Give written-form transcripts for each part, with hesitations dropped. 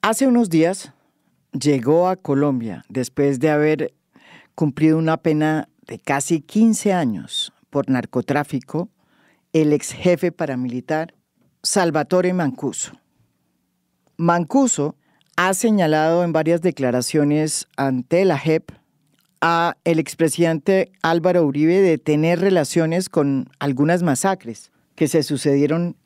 Hace unos días llegó a Colombia después de haber cumplido una pena de casi 15 años por narcotráfico el ex jefe paramilitar Salvatore Mancuso. Mancuso ha señalado en varias declaraciones ante la JEP a el expresidente Álvaro Uribe de tener relaciones con algunas masacres que se sucedieron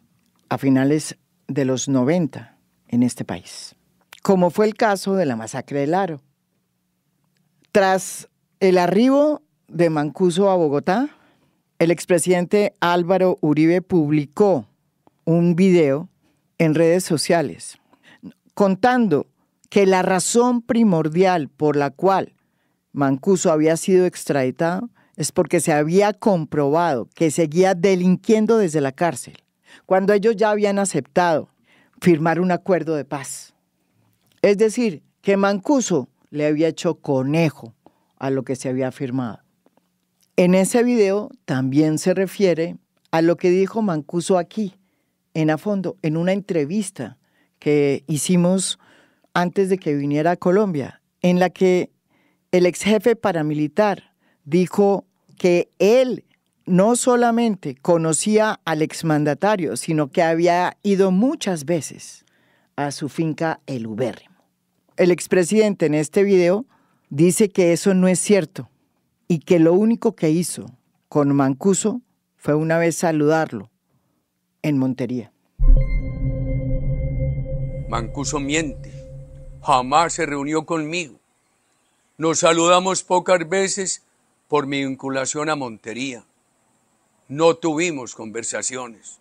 a finales de los 90 en este país, como fue el caso de la masacre del Aro. Tras el arribo de Mancuso a Bogotá, el expresidente Álvaro Uribe publicó un video en redes sociales contando que la razón primordial por la cual Mancuso había sido extraditado es porque se había comprobado que seguía delinquiendo desde la cárcel, cuando ellos ya habían aceptado firmar un acuerdo de paz. Es decir, que Mancuso le había hecho conejo a lo que se había firmado. En ese video también se refiere a lo que dijo Mancuso aquí, en A Fondo, en una entrevista que hicimos antes de que viniera a Colombia, en la que el ex jefe paramilitar dijo que él no solamente conocía al exmandatario, sino que había ido muchas veces a su finca El Ubérrimo. El expresidente en este video dice que eso no es cierto y que lo único que hizo con Mancuso fue una vez saludarlo en Montería. Mancuso miente. Jamás se reunió conmigo. Nos saludamos pocas veces por mi vinculación a Montería. No tuvimos conversaciones.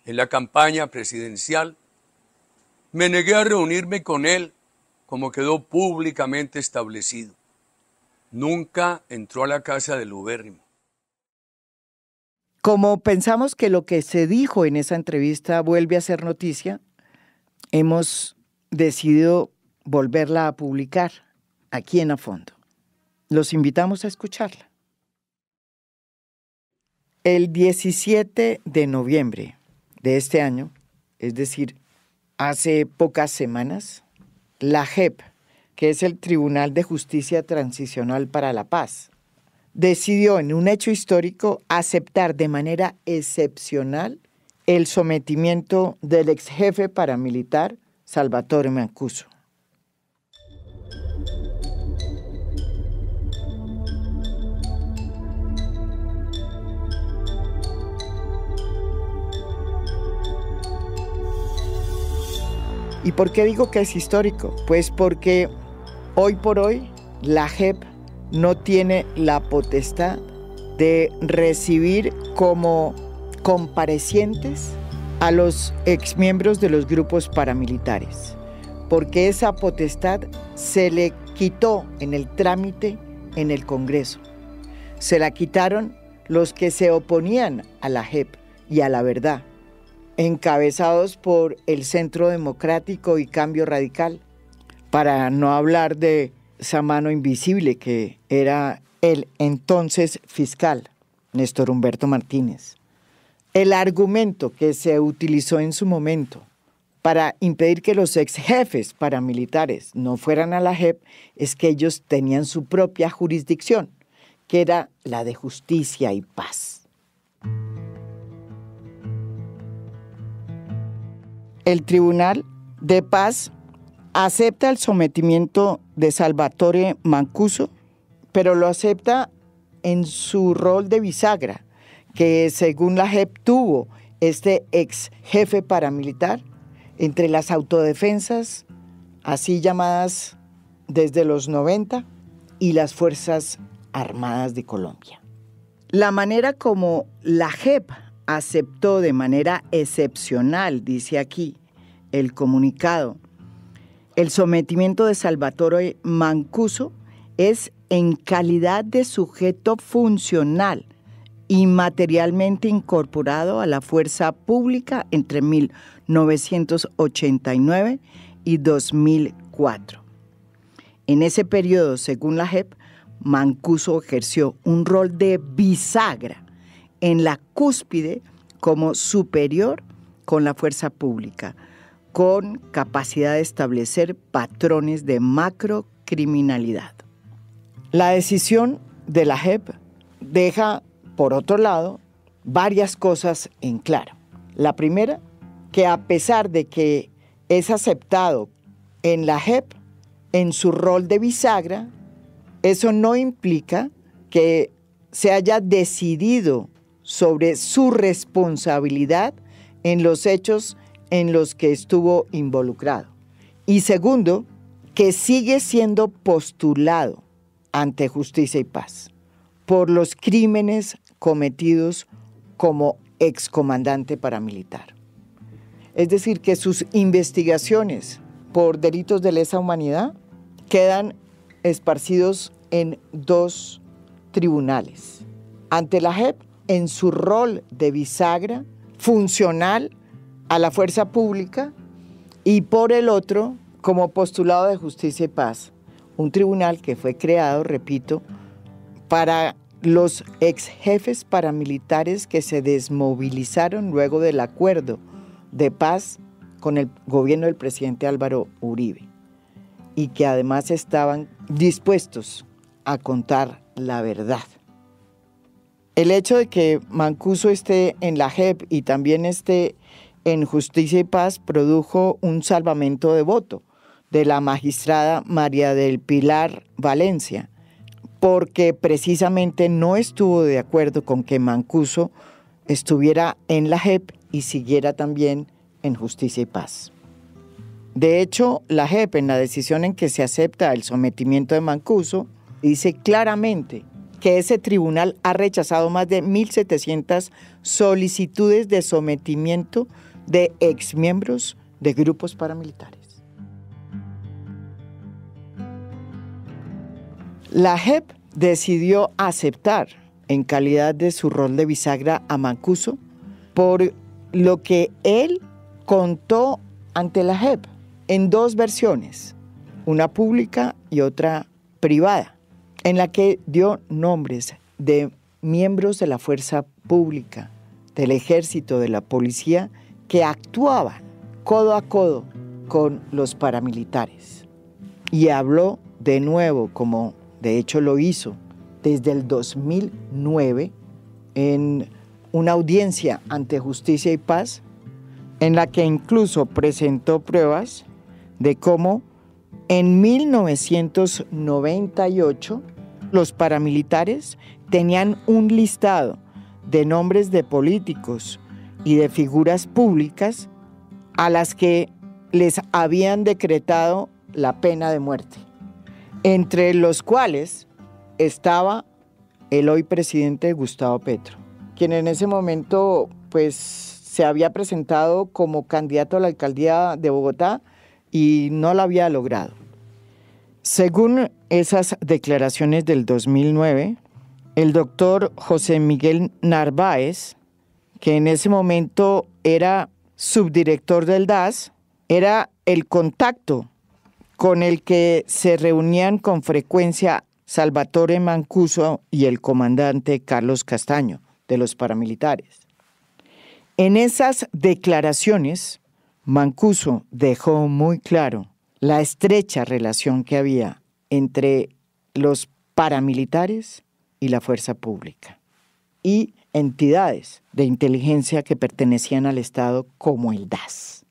En la campaña presidencial me negué a reunirme con él, como quedó públicamente establecido. Nunca entró a la casa del Ubérrimo. Como pensamos que lo que se dijo en esa entrevista vuelve a ser noticia, hemos decidido volverla a publicar aquí en A Fondo. Los invitamos a escucharla. El 17 de noviembre de este año, es decir, hace pocas semanas, la JEP, que es el Tribunal de Justicia Transicional para la Paz, decidió en un hecho histórico aceptar de manera excepcional el sometimiento del ex jefe paramilitar Salvatore Mancuso. ¿Y por qué digo que es histórico? Pues porque hoy por hoy la JEP no tiene la potestad de recibir como comparecientes a los exmiembros de los grupos paramilitares, porque esa potestad se le quitó en el trámite en el Congreso. Se la quitaron los que se oponían a la JEP y a la verdad, encabezados por el Centro Democrático y Cambio Radical, para no hablar de esa mano invisible que era el entonces fiscal, Néstor Humberto Martínez. El argumento que se utilizó en su momento para impedir que los ex jefes paramilitares no fueran a la JEP es que ellos tenían su propia jurisdicción, que era la de justicia y paz. El Tribunal de Paz acepta el sometimiento de Salvatore Mancuso, pero lo acepta en su rol de bisagra, que según la JEP tuvo este ex jefe paramilitar entre las autodefensas, así llamadas desde los 90, y las Fuerzas Armadas de Colombia. La manera como la JEP aceptó de manera excepcional, dice aquí el comunicado, el sometimiento de Salvatore Mancuso es en calidad de sujeto funcional y materialmente incorporado a la fuerza pública entre 1989 y 2004. En ese periodo, según la JEP, Mancuso ejerció un rol de bisagra en la cúspide como superior con la fuerza pública, con capacidad de establecer patrones de macrocriminalidad. La decisión de la JEP deja, por otro lado, varias cosas en claro. La primera, que a pesar de que es aceptado en la JEP, en su rol de bisagra, eso no implica que se haya decidido sobre su responsabilidad en los hechos en los que estuvo involucrado. Y segundo, que sigue siendo postulado ante Justicia y Paz por los crímenes cometidos como excomandante paramilitar. Es decir, que sus investigaciones por delitos de lesa humanidad quedan esparcidos en 2 tribunales. Ante la JEP, en su rol de bisagra funcional a la fuerza pública, y por el otro, como postulado de Justicia y Paz, un tribunal que fue creado, repito, para los ex jefes paramilitares que se desmovilizaron luego del acuerdo de paz con el gobierno del presidente Álvaro Uribe y que además estaban dispuestos a contar la verdad. El hecho de que Mancuso esté en la JEP y también esté en Justicia y Paz produjo un salvamento de voto de la magistrada María del Pilar Valencia, porque precisamente no estuvo de acuerdo con que Mancuso estuviera en la JEP y siguiera también en Justicia y Paz. De hecho, la JEP, en la decisión en que se acepta el sometimiento de Mancuso, dice claramente que ese tribunal ha rechazado más de 1.700 solicitudes de sometimiento de exmiembros de grupos paramilitares. La JEP decidió aceptar en calidad de su rol de bisagra a Mancuso por lo que él contó ante la JEP en 2 versiones, una pública y otra privada, en la que dio nombres de miembros de la fuerza pública, del ejército, de la policía, que actuaban codo a codo con los paramilitares. Y habló de nuevo, como de hecho lo hizo desde el 2009, en una audiencia ante Justicia y Paz, en la que incluso presentó pruebas de cómo en 1998 los paramilitares tenían un listado de nombres de políticos y de figuras públicas a las que les habían decretado la pena de muerte, entre los cuales estaba el hoy presidente Gustavo Petro, quien en ese momento pues se había presentado como candidato a la alcaldía de Bogotá y no lo había logrado. Según esas declaraciones del 2009, el doctor José Miguel Narváez, que en ese momento era subdirector del DAS, era el contacto con el que se reunían con frecuencia Salvatore Mancuso y el comandante Carlos Castaño de los paramilitares. En esas declaraciones, Mancuso dejó muy claro la estrecha relación que había entre los paramilitares y la fuerza pública y entidades de inteligencia que pertenecían al Estado como el DAS.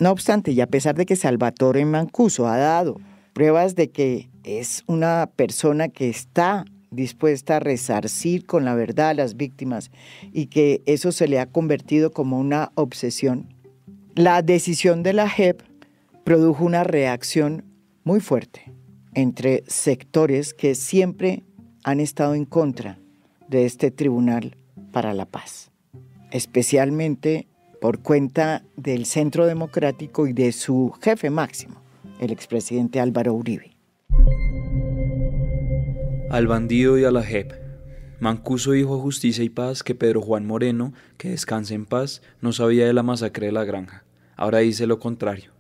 No obstante, y a pesar de que Salvatore Mancuso ha dado pruebas de que es una persona que está dispuesta a resarcir con la verdad a las víctimas y que eso se le ha convertido como una obsesión, la decisión de la JEP produjo una reacción muy fuerte entre sectores que siempre han estado en contra de este Tribunal para la Paz, especialmente por cuenta del Centro Democrático y de su jefe máximo, el expresidente Álvaro Uribe. Al bandido y a la JEP. Mancuso dijo a Justicia y Paz que Pedro Juan Moreno, que descanse en paz, no sabía de la masacre de La Granja. Ahora dice lo contrario.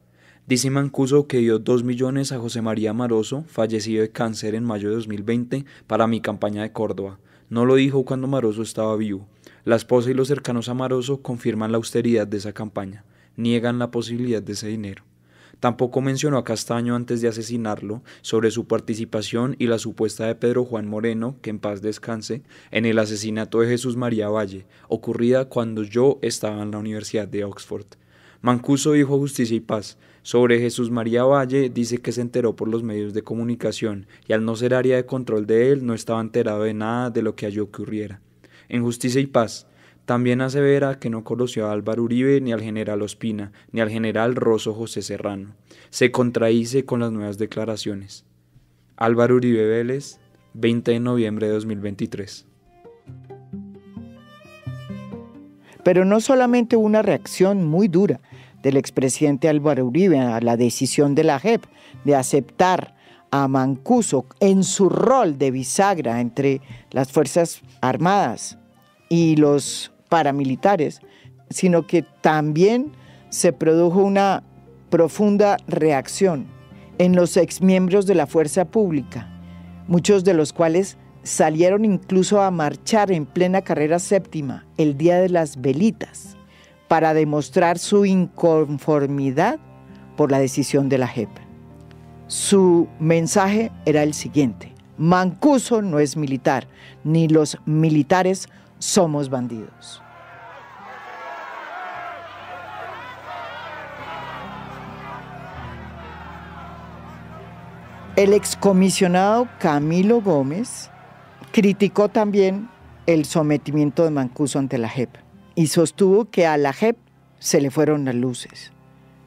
Dice Mancuso que dio 2 millones a José María Maroso, fallecido de cáncer en mayo de 2020, para mi campaña de Córdoba. No lo dijo cuando Maroso estaba vivo. La esposa y los cercanos a Maroso confirman la austeridad de esa campaña, niegan la posibilidad de ese dinero. Tampoco mencionó a Castaño antes de asesinarlo sobre su participación y la supuesta de Pedro Juan Moreno, que en paz descanse, en el asesinato de Jesús María Valle, ocurrida cuando yo estaba en la Universidad de Oxford. Mancuso dijo Justicia y Paz. Sobre Jesús María Valle dice que se enteró por los medios de comunicación y al no ser área de control de él no estaba enterado de nada de lo que allí ocurriera. En Justicia y Paz también asevera que no conoció a Álvaro Uribe ni al general Ospina ni al general Rosso José Serrano. Se contradice con las nuevas declaraciones. Álvaro Uribe Vélez, 20 de noviembre de 2023. Pero no solamente hubo una reacción muy dura del expresidente Álvaro Uribe a la decisión de la JEP de aceptar a Mancuso en su rol de bisagra entre las Fuerzas Armadas y los paramilitares, sino que también se produjo una profunda reacción en los exmiembros de la fuerza pública, muchos de los cuales salieron incluso a marchar en plena carrera séptima el día de las velitas para demostrar su inconformidad por la decisión de la JEP. Su mensaje era el siguiente: Mancuso no es militar, ni los militares somos bandidos. El excomisionado Camilo Gómez criticó también el sometimiento de Mancuso ante la JEP y sostuvo que a la JEP se le fueron las luces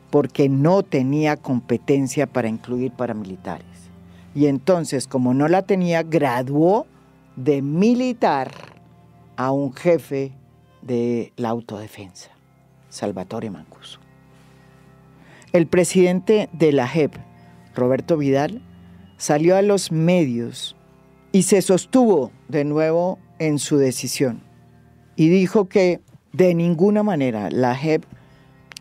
porque no tenía competencia para incluir paramilitares. Y entonces, como no la tenía, graduó de militar a un jefe de la autodefensa, Salvatore Mancuso. El presidente de la JEP, Roberto Vidal, salió a los medios y se sostuvo de nuevo en su decisión y dijo que de ninguna manera la JEP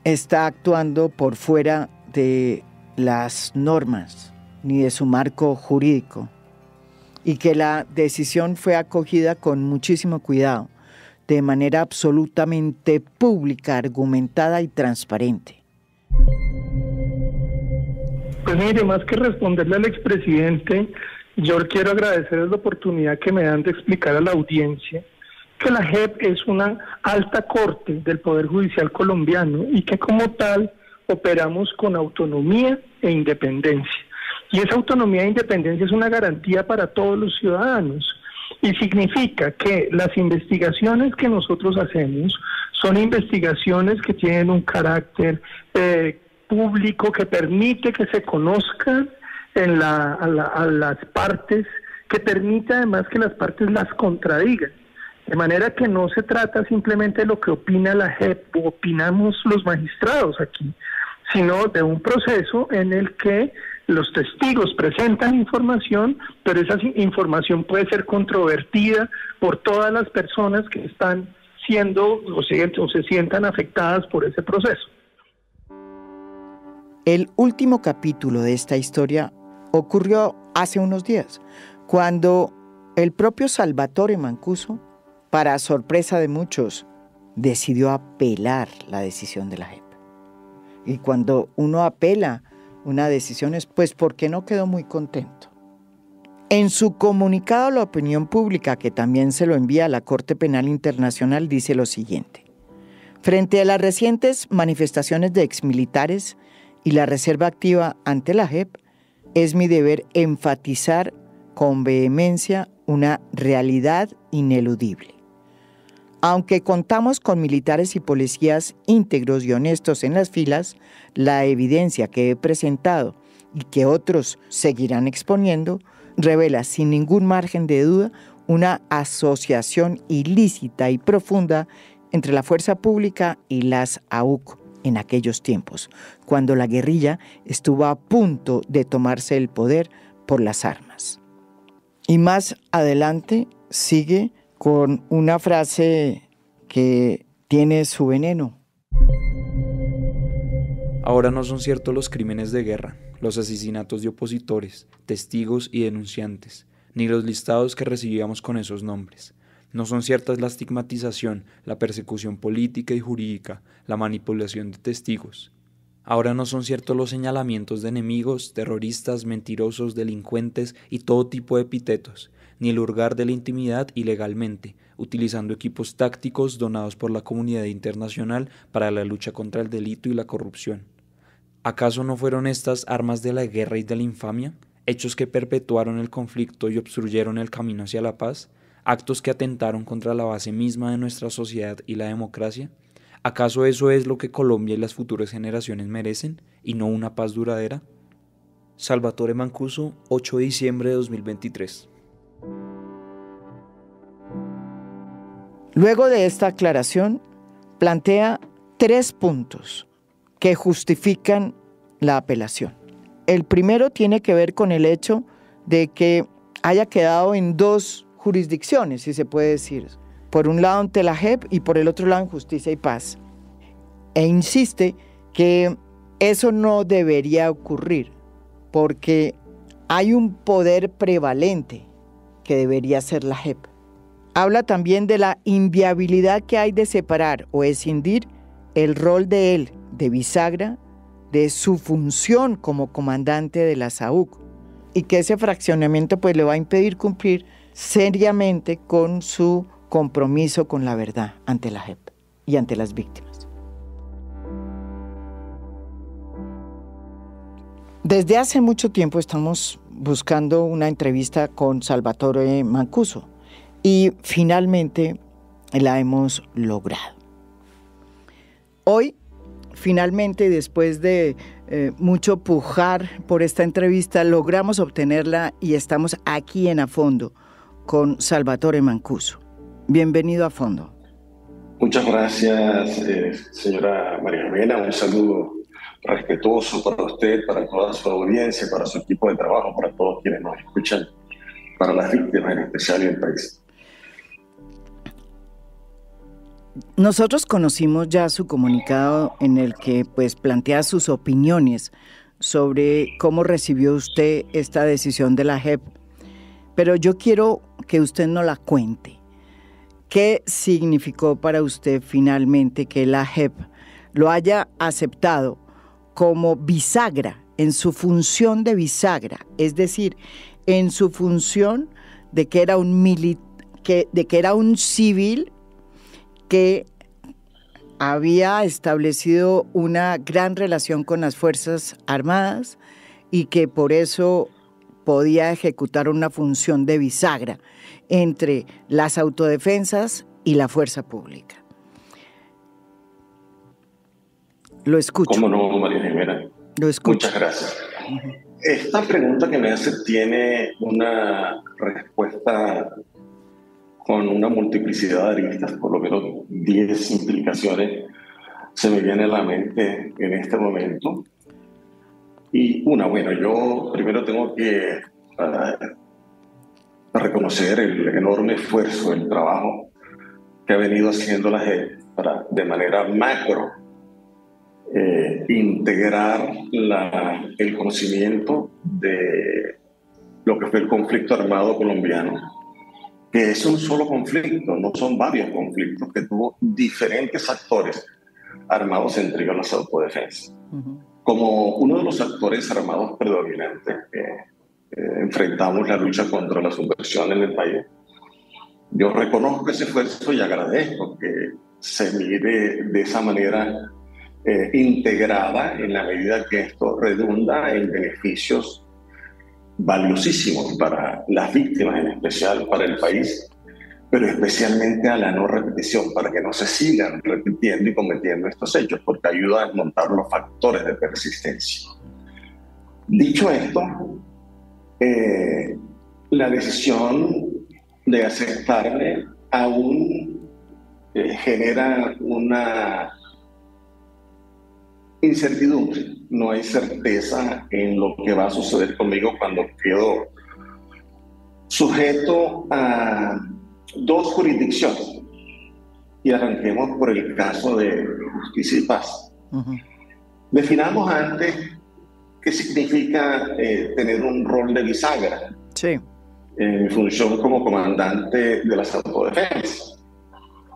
está actuando por fuera de las normas ni de su marco jurídico y que la decisión fue acogida con muchísimo cuidado, de manera absolutamente pública, argumentada y transparente. Pues mire, más que responderle al expresidente, yo quiero agradecerles la oportunidad que me dan de explicar a la audiencia que la JEP es una alta corte del Poder Judicial colombiano y que como tal operamos con autonomía e independencia. Y esa autonomía e independencia es una garantía para todos los ciudadanos y significa que las investigaciones que nosotros hacemos son investigaciones que tienen un carácter público que permite que se conozcan a las partes, que permite además que las partes las contradigan. De manera que no se trata simplemente de lo que opina la JEP o opinamos los magistrados aquí, sino de un proceso en el que los testigos presentan información, pero esa información puede ser controvertida por todas las personas que están siendo o se sientan afectadas por ese proceso. El último capítulo de esta historia ocurrió hace unos días, cuando el propio Salvatore Mancuso, para sorpresa de muchos, decidió apelar la decisión de la JEP. Y cuando uno apela una decisión es pues porque no quedó muy contento. En su comunicado a la opinión pública, que también se lo envía a la Corte Penal Internacional, dice lo siguiente: frente a las recientes manifestaciones de exmilitares y la reserva activa ante la JEP, es mi deber enfatizar con vehemencia una realidad ineludible. Aunque contamos con militares y policías íntegros y honestos en las filas, la evidencia que he presentado y que otros seguirán exponiendo revela sin ningún margen de duda una asociación ilícita y profunda entre la fuerza pública y las AUC en aquellos tiempos, cuando la guerrilla estuvo a punto de tomarse el poder por las armas. Y más adelante sigue con una frase que tiene su veneno. Ahora no son ciertos los crímenes de guerra, los asesinatos de opositores, testigos y denunciantes, ni los listados que recibíamos con esos nombres. No son ciertas la estigmatización, la persecución política y jurídica, la manipulación de testigos. Ahora no son ciertos los señalamientos de enemigos, terroristas, mentirosos, delincuentes y todo tipo de epítetos, ni el hurgar de la intimidad ilegalmente, utilizando equipos tácticos donados por la comunidad internacional para la lucha contra el delito y la corrupción. ¿Acaso no fueron estas armas de la guerra y de la infamia, hechos que perpetuaron el conflicto y obstruyeron el camino hacia la paz, actos que atentaron contra la base misma de nuestra sociedad y la democracia? ¿Acaso eso es lo que Colombia y las futuras generaciones merecen, y no una paz duradera? Salvatore Mancuso, 8 de diciembre de 2023. Luego de esta aclaración, plantea 3 puntos que justifican la apelación. El primero tiene que ver con el hecho de que haya quedado en 2 jurisdicciones, si se puede decir. Por un lado ante la JEP y por el otro lado en Justicia y Paz. E insiste que eso no debería ocurrir porque hay un poder prevalente que debería ser la JEP. Habla también de la inviabilidad que hay de separar o escindir el rol de él, de bisagra, de su función como comandante de la SAUC, y que ese fraccionamiento pues le va a impedir cumplir seriamente con su compromiso con la verdad ante la JEP y ante las víctimas. Desde hace mucho tiempo estamos buscando una entrevista con Salvatore Mancuso y finalmente la hemos logrado. Hoy, finalmente, después de mucho pujar por esta entrevista, logramos obtenerla y estamos aquí en A Fondo con Salvatore Mancuso. Bienvenido a Fondo. Muchas gracias, señora María Jimena. Un saludo respetuoso para usted, para toda su audiencia, para su equipo de trabajo, para todos quienes nos escuchan, para las víctimas en especial y el país. Nosotros conocimos ya su comunicado en el que pues plantea sus opiniones sobre cómo recibió usted esta decisión de la JEP, pero yo quiero que usted nos la cuente. ¿Qué significó para usted finalmente que la JEP lo haya aceptado como bisagra, en su función de bisagra, es decir, en su función de que era un civil que había establecido una gran relación con las Fuerzas Armadas y que por eso podía ejecutar una función de bisagra entre las autodefensas y la fuerza pública? Lo escucho. ¿Cómo no, María Jimena? Lo escucho. Muchas gracias. Esta pregunta que me hace tiene una respuesta con una multiplicidad de aristas, por lo menos 10 implicaciones se me viene a la mente en este momento. Y bueno, yo primero tengo que reconocer el enorme esfuerzo, el trabajo que ha venido haciendo la JEP para, de manera macro, integrar el conocimiento de lo que fue el conflicto armado colombiano, que es un solo conflicto, no son varios conflictos, que tuvo diferentes actores armados entre ellos las autodefensas. Como uno de los actores armados predominantes que enfrentamos la lucha contra la subversión en el país, yo reconozco ese esfuerzo y agradezco que se mire de esa manera integrada en la medida que esto redunda en beneficios valiosísimos para las víctimas, en especial para el país, pero especialmente a la no repetición, para que no se sigan repitiendo y cometiendo estos hechos, porque ayuda a desmontar los factores de persistencia. Dicho esto, la decisión de aceptarme aún genera una incertidumbre. No hay certeza en lo que va a suceder conmigo cuando quedo sujeto a 2 jurisdicciones. Y arranquemos por el caso de Justicia y Paz. Definamos antes qué significa tener un rol de bisagra. Sí. en mi función como comandante de las autodefensas.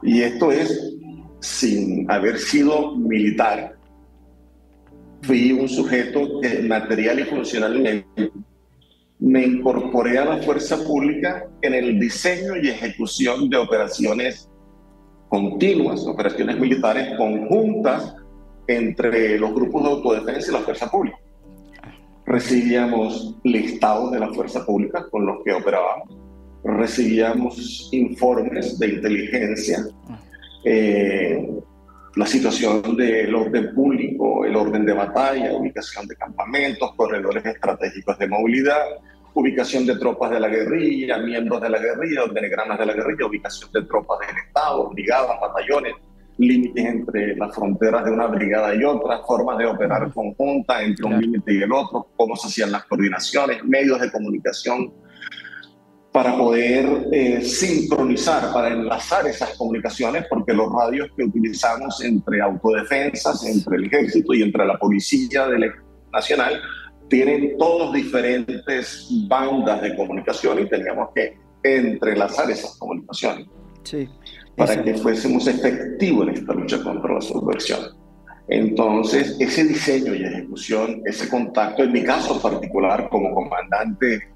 Y esto es sin haber sido militar. Fui un sujeto que material y funcionalmente me incorporé a la fuerza pública en el diseño y ejecución de operaciones continuas, operaciones militares conjuntas entre los grupos de autodefensa y la fuerza pública. Recibíamos listados de la fuerza pública con los que operábamos, recibíamos informes de inteligencia, la situación del orden público, el orden de batalla, ubicación de campamentos, corredores estratégicos de movilidad, ubicación de tropas de la guerrilla, miembros de la guerrilla, organigramas de la guerrilla, ubicación de tropas del Estado, brigadas, batallones, límites entre las fronteras de una brigada y otra, formas de operar conjuntas entre un límite y el otro, cómo se hacían las coordinaciones, medios de comunicación para poder sincronizar, para enlazar esas comunicaciones, porque los radios que utilizamos entre autodefensas, entre el ejército y entre la policía nacional, tienen todos diferentes bandas de comunicación y teníamos que entrelazar esas comunicaciones para que fuésemos efectivos en esta lucha contra la subversión. Entonces, ese diseño y ejecución, ese contacto, en mi caso particular como comandante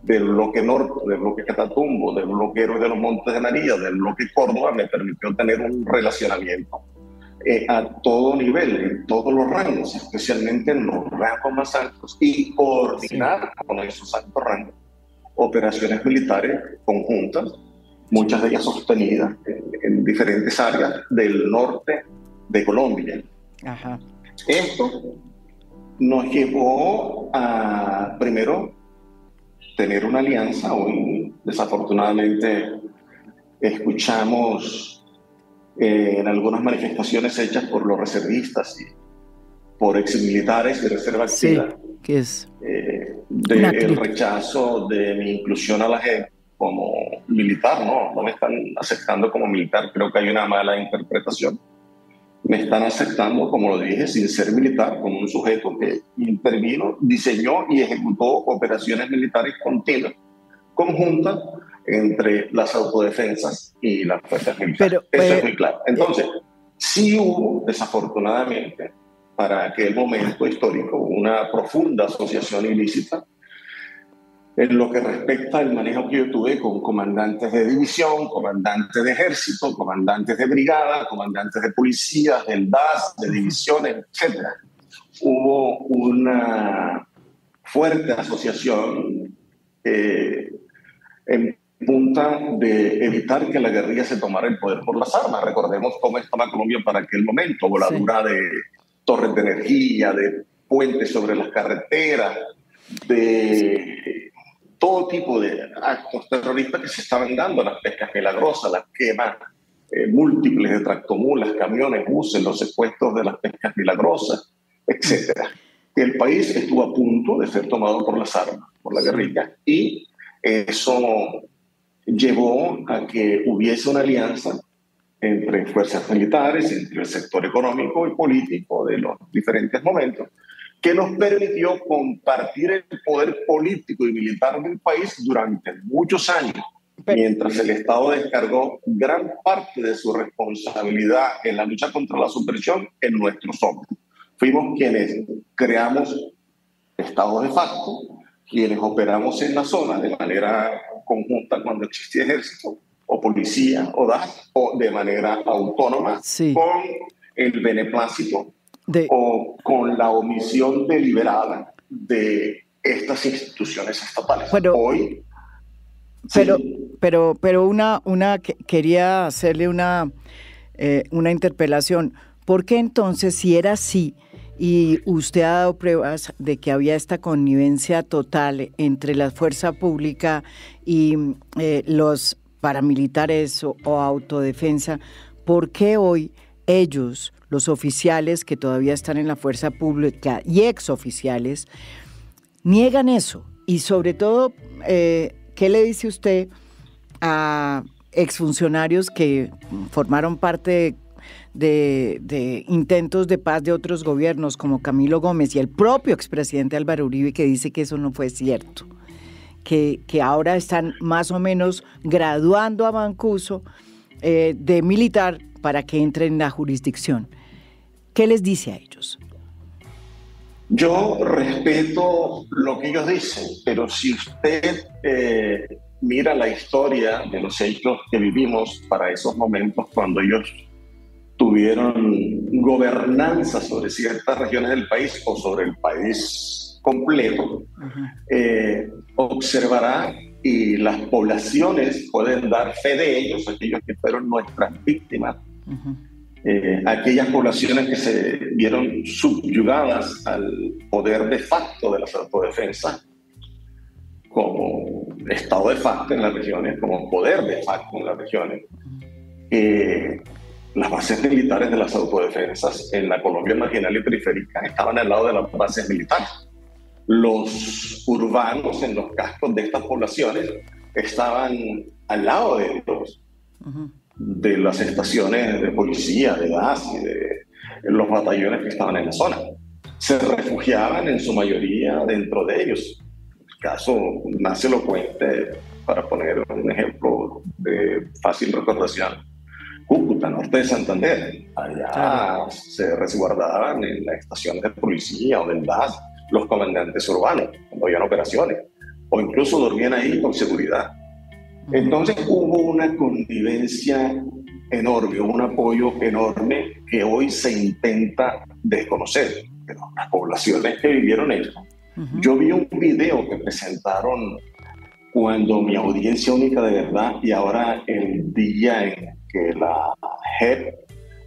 del bloque norte, del bloque Catatumbo, del bloque Héroes de los Montes de María, del bloque Córdoba, me permitió tener un relacionamiento a todo nivel, en todos los rangos, especialmente en los rangos más altos, y coordinar con esos altos rangos operaciones militares conjuntas, muchas de ellas sostenidas en diferentes áreas del norte de Colombia. Ajá. Esto nos llevó a, primero, tener una alianza. Hoy, desafortunadamente, escuchamos en algunas manifestaciones hechas por los reservistas y por exmilitares de reserva activa, que es el rechazo de mi inclusión a la JEP como militar. No me están aceptando como militar, creo que hay una mala interpretación. Me están aceptando, como lo dije, sin ser militar, como un sujeto que intervino, diseñó y ejecutó operaciones militares continuas, conjuntas, entre las autodefensas y las fuerzas militares. Eso es muy claro. Entonces, sí hubo, desafortunadamente, para aquel momento histórico, una profunda asociación ilícita en lo que respecta al manejo que yo tuve con comandantes de división, comandantes de ejército, comandantes de brigada, comandantes de policía, del DAS, de divisiones, etc. Hubo una fuerte asociación en punta de evitar que la guerrilla se tomara el poder por las armas. Recordemos cómo estaba Colombia para aquel momento, voladura de torres de energía, de puentes sobre las carreteras, de todo tipo de actos terroristas que se estaban dando, las pescas milagrosas, las quemas múltiples de tractomulas, camiones, buses, los secuestros de las pescas milagrosas, etc. El país estuvo a punto de ser tomado por las armas, por la guerrilla, y eso llevó a que hubiese una alianza entre fuerzas militares, entre el sector económico y político de los diferentes momentos, que nos permitió compartir el poder político y militar del país durante muchos años, mientras el Estado descargó gran parte de su responsabilidad en la lucha contra la subversión en nuestros hombros. Fuimos quienes creamos estados de facto, quienes operamos en la zona de manera conjunta cuando existía ejército o policía o DAS, o de manera autónoma con el beneplácito o con la omisión deliberada de estas instituciones estatales. Hoy, quería hacerle una interpelación. ¿Por qué entonces, si era así, y usted ha dado pruebas de que había esta connivencia total entre la fuerza pública y los paramilitares o autodefensa, ¿por qué hoy ellos, los oficiales que todavía están en la fuerza pública y exoficiales, niegan eso? Y sobre todo, ¿qué le dice usted a exfuncionarios que formaron parte de intentos de paz de otros gobiernos como Camilo Gómez y el propio expresidente Álvaro Uribe, que dice que eso no fue cierto? que ahora están más o menos graduando a Mancuso de militar para que entre en la jurisdicción. ¿Qué les dice a ellos? Yo respeto lo que ellos dicen, pero si usted mira la historia de los hechos que vivimos para esos momentos cuando ellos tuvieron gobernanza sobre ciertas regiones del país o sobre el país completo, observará y las poblaciones pueden dar fe de ellos, aquellos que fueron nuestras víctimas, aquellas poblaciones que se vieron subyugadas al poder de facto de las autodefensas, como estado de facto en las regiones, como poder de facto en las regiones. Las bases militares de las autodefensas en la Colombia marginal y periférica estaban al lado de las bases militares. Los urbanos en los cascos de estas poblaciones estaban al lado de las estaciones de policía, de gas y de los batallones que estaban en la zona. Se refugiaban en su mayoría dentro de ellos. El caso más elocuente, para poner un ejemplo de fácil recordación, Cúcuta, norte de Santander. Allá se resguardaban en las estaciones de policía o del DAS los comandantes urbanos, cuando habían operaciones, o incluso dormían ahí con seguridad. Entonces hubo una convivencia enorme, un apoyo enorme que hoy se intenta desconocer. Pero las poblaciones que vivieron esto. Yo vi un video que presentaron cuando mi audiencia única de verdad y ahora el día en que la JEP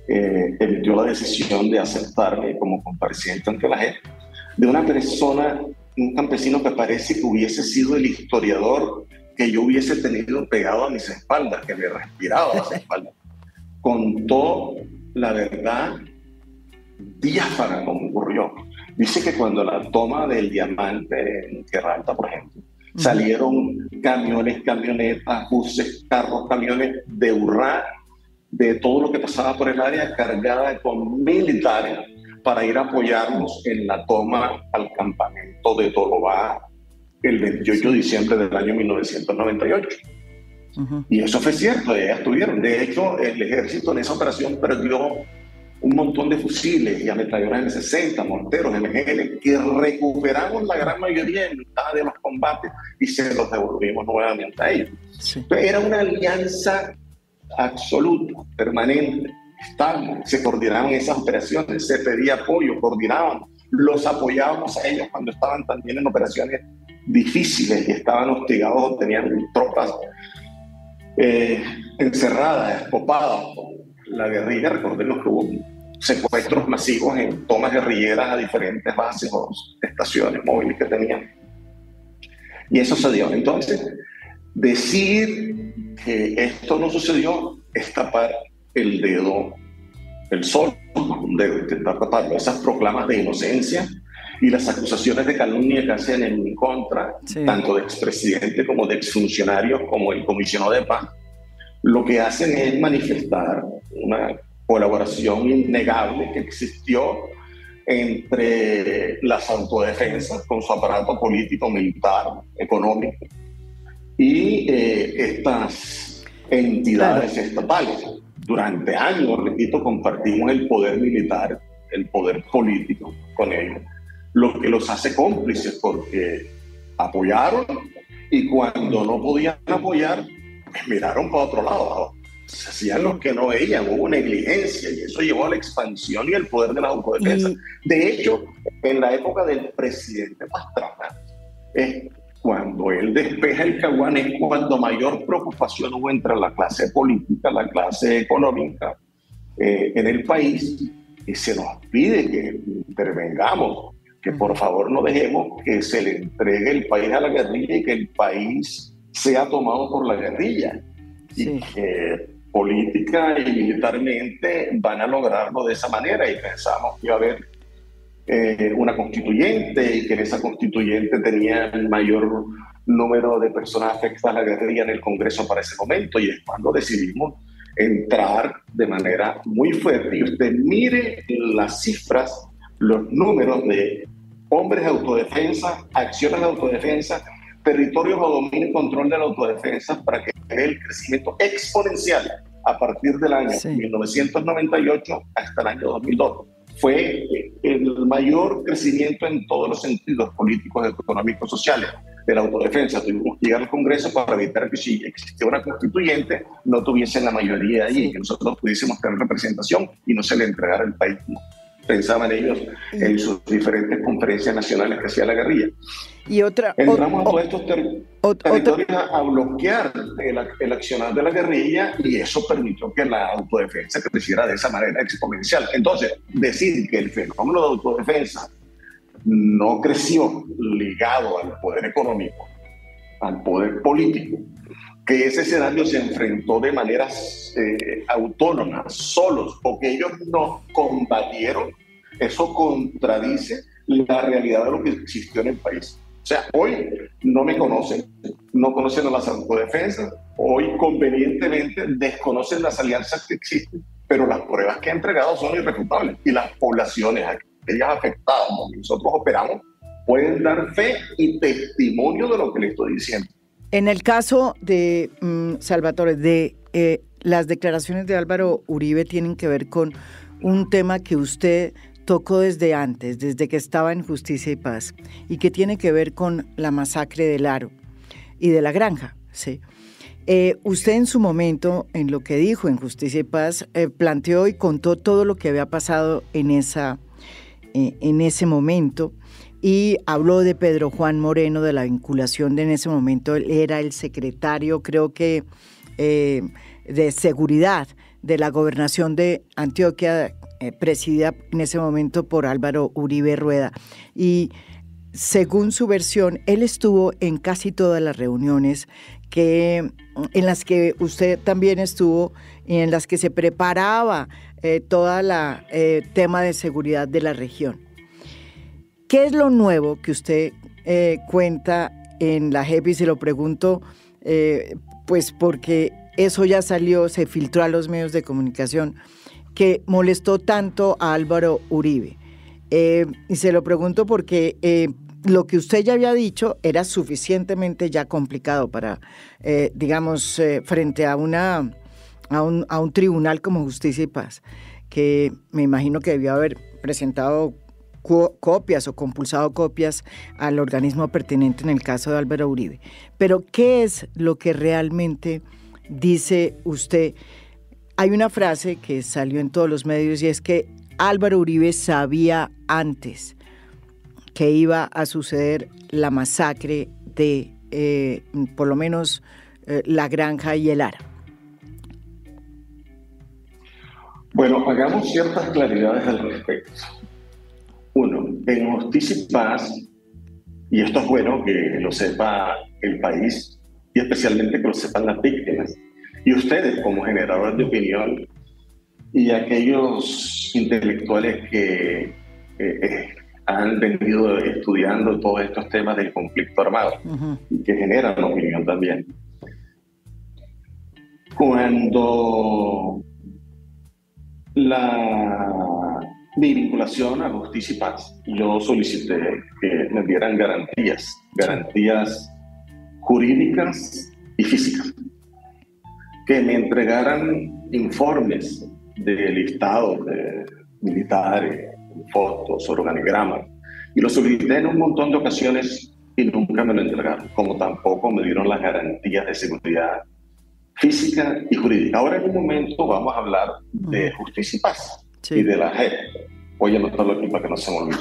emitió la decisión de aceptarme como compareciente ante la JEP, de una persona, un campesino que parece que hubiese sido el historiador que yo hubiese tenido pegado a mis espaldas, que me respiraba a las espaldas. Contó la verdad diáfana como ocurrió. Dice que cuando la toma del diamante en Tierra Alta, por ejemplo, salieron camiones, camionetas, buses, carros, camiones de Urrá, de todo lo que pasaba por el área, cargada con militares para ir a apoyarnos en la toma al campamento de Tolobá el 28 de diciembre del año 1998. Y eso fue cierto, ellas estuvieron. De hecho, el ejército en esa operación perdió un montón de fusiles y ametralladoras M60, morteros, MGL, que recuperamos la gran mayoría en mitad de los combates y se los devolvimos nuevamente a ellos. Sí. Entonces, era una alianza absoluta, permanente, estable. Se coordinaban esas operaciones, se pedía apoyo, coordinábamos, los apoyábamos a ellos cuando estaban también en operaciones difíciles y estaban hostigados, tenían tropas encerradas, escopadas por la guerrilla. Recordemos que hubo secuestros masivos en tomas guerrilleras a diferentes bases o estaciones móviles que tenían. Y eso se dio. Entonces, decir que esto no sucedió es tapar el dedo, el sol, un dedo, intentar taparlo. Esas proclamas de inocencia y las acusaciones de calumnia que hacen en mi contra, tanto de expresidente como de exfuncionarios, como el comisionado de paz, lo que hacen es manifestar una colaboración innegable que existió entre las autodefensas con su aparato político, militar, económico y estas entidades estatales. Durante años, repito, compartimos el poder militar, el poder político con ellos, lo que los hace cómplices porque apoyaron y cuando no podían apoyar, pues miraron para otro lado. Se hacían los que no veían, hubo negligencia y eso llevó a la expansión y el poder de la autodefensa. De hecho, en la época del presidente Pastrana, cuando él despeja el Caguán, es cuando mayor preocupación hubo entre la clase política, la clase económica en el país, y se nos pide que intervengamos, que por favor no dejemos que se le entregue el país a la guerrilla y que el país sea tomado por la guerrilla. Y que política y militarmente van a lograrlo de esa manera, y pensamos que iba a haber una constituyente y que en esa constituyente tenía el mayor número de personas afectadas a la guerrilla en el Congreso para ese momento, y es cuando decidimos entrar de manera muy fuerte. Y usted mire las cifras, los números de hombres de autodefensa, acciones de autodefensa, territorios bajo dominio y control de la autodefensa para que dé el crecimiento exponencial a partir del año 1998 hasta el año 2002. Fue el mayor crecimiento en todos los sentidos políticos, económicos, sociales de la autodefensa. Tuvimos que llegar al Congreso para evitar que si existía una constituyente no tuviesen la mayoría ahí, y que nosotros pudiésemos tener representación y no se le entregara el país. Pensaban ellos en sus diferentes conferencias nacionales que hacía la guerrilla. Entramos a todos estos territorios a bloquear el accionar de la guerrilla, y eso permitió que la autodefensa creciera de esa manera exponencial. Entonces, decir que el fenómeno de autodefensa no creció ligado al poder económico, al poder político, que ese escenario se enfrentó de maneras autónomas, solos, o que ellos nos combatieron, eso contradice la realidad de lo que existió en el país. O sea, hoy no me conocen, no conocen a las autodefensas, hoy convenientemente desconocen las alianzas que existen, pero las pruebas que han entregado son irrefutables, y las poblaciones, aquellas afectadas donde nosotros operamos, pueden dar fe y testimonio de lo que le estoy diciendo. En el caso de Salvatore, las declaraciones de Álvaro Uribe tienen que ver con un tema que usted tocó desde antes, desde que estaba en Justicia y Paz, y que tiene que ver con la masacre del Aro y de la Granja, ¿sí? Usted en su momento, en lo que dijo en Justicia y Paz, planteó y contó todo lo que había pasado en ese momento, y habló de Pedro Juan Moreno, de la vinculación de en ese momento. Él era el secretario, creo que, de seguridad de la gobernación de Antioquia, presidida en ese momento por Álvaro Uribe Rueda. Y según su versión, él estuvo en casi todas las reuniones en las que usted también estuvo, y en las que se preparaba todo el tema de seguridad de la región. ¿Qué es lo nuevo que usted cuenta en la JEP? Y se lo pregunto, pues porque eso ya salió, se filtró a los medios de comunicación, que molestó tanto a Álvaro Uribe. Y se lo pregunto porque lo que usted ya había dicho era suficientemente ya complicado para, digamos, frente a un tribunal como Justicia y Paz, que me imagino que debió haber presentado copias o compulsado copias al organismo pertinente en el caso de Álvaro Uribe. Pero, ¿qué es lo que realmente dice usted? Hay una frase que salió en todos los medios, y es que Álvaro Uribe sabía antes que iba a suceder la masacre de, por lo menos, la Granja y el Ara. Bueno, hagamos ciertas claridades al respecto. Uno, en Justicia y Paz, y esto es bueno que lo sepa el país, y especialmente que lo sepan las víctimas, y ustedes como generadores de opinión, y aquellos intelectuales que han venido estudiando todos estos temas del conflicto armado, y que generan opinión también. Cuando mi vinculación a Justicia y Paz, yo solicité que me dieran garantías jurídicas y físicas, que me entregaran informes de listados de militares, fotos, organigramas, y lo solicité en un montón de ocasiones y nunca me lo entregaron, como tampoco me dieron las garantías de seguridad física y jurídica. Ahora en un momento vamos a hablar de Justicia y Paz, y de la JEP. Voy a anotarlo aquí para que no se me olvide.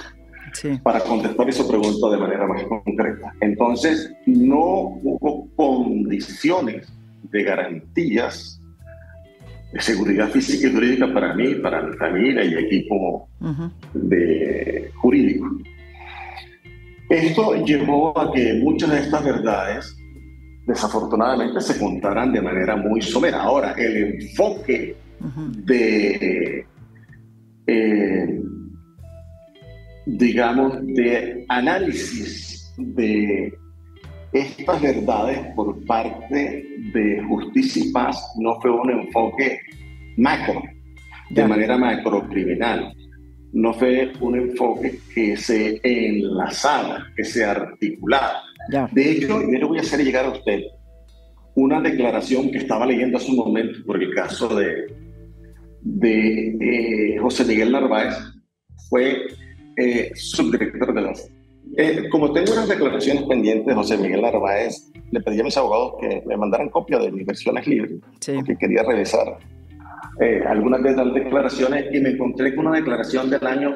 Sí. Para contestar esa pregunta de manera más concreta. Entonces, no hubo condiciones de garantías de seguridad física y jurídica para mí, para mi familia y equipo de jurídico. Esto llevó a que muchas de estas verdades, desafortunadamente, se contaran de manera muy somera. Ahora, el enfoque de digamos, de análisis de estas verdades por parte de Justicia y Paz no fue un enfoque macro, de manera macrocriminal. no fue un enfoque que se enlazaba, que se articulaba. Ya. De hecho, yo le voy a hacer llegar a usted una declaración que estaba leyendo hace un momento por el caso de José Miguel Narváez, fue subdirector de la como tengo unas declaraciones pendientes de José Miguel Narváez, le pedí a mis abogados que me mandaran copia de mis versiones libres, Sí. porque quería revisar algunas de las declaraciones, y me encontré con una declaración del año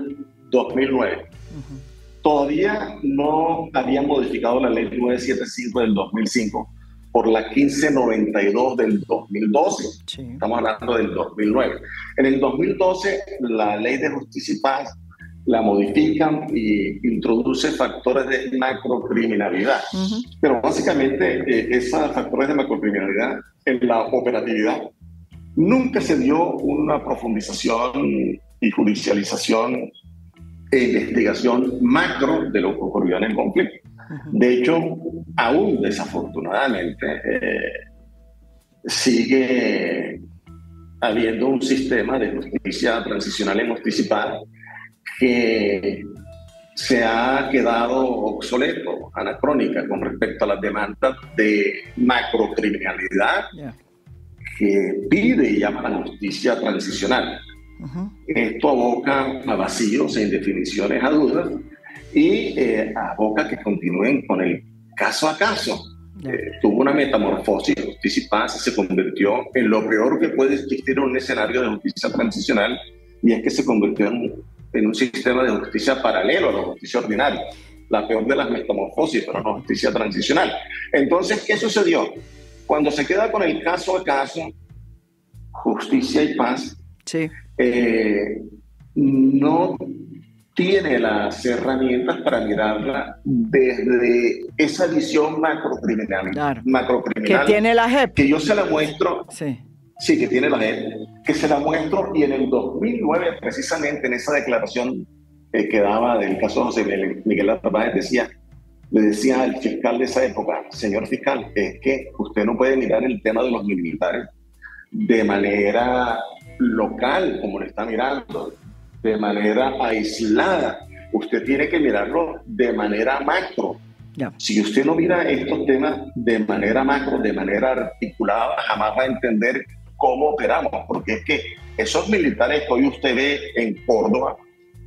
2009. Todavía no había modificado la ley 975 del 2005 por la 1592 del 2012. Sí. Estamos hablando del 2009. En el 2012, la ley de justicia y paz la modifican y introduce factores de macrocriminalidad. Pero básicamente esos factores de macrocriminalidad en la operatividad nunca se dio una profundización y judicialización e investigación macro de lo que ocurrió en el conflicto. De hecho, aún desafortunadamente sigue habiendo un sistema de justicia transicional y anticipada que se ha quedado obsoleto, anacrónica con respecto a las demandas de macrocriminalidad que pide y llama la justicia transicional. Esto aboca a vacíos e indefiniciones, a dudas, y aboca que continúen con el caso a caso. Tuvo una metamorfosis de justicia y paz y se convirtió en lo peor que puede existir en un escenario de justicia transicional, y es que se convirtió en un sistema de justicia paralelo a la justicia ordinaria, la peor de las metamorfosis, pero no justicia transicional. Entonces, ¿qué sucedió? Cuando se queda con el caso a caso, justicia y paz, sí. No tiene las herramientas para mirarla desde esa visión macrocriminal. Claro. Macrocriminal Que tiene la JEP. Que yo se la muestro. Sí. Sí, que tiene la JEP. Que se la muestro, y en el 2009, precisamente en esa declaración que daba del caso de José Miguel Narváez, le decía al fiscal de esa época: señor fiscal, es que usted no puede mirar el tema de los militares de manera local, como lo está mirando, de manera aislada. Usted tiene que mirarlo de manera macro. Si usted no mira estos temas de manera macro, de manera articulada, jamás va a entender cómo operamos, porque es que esos militares que hoy usted ve en Córdoba,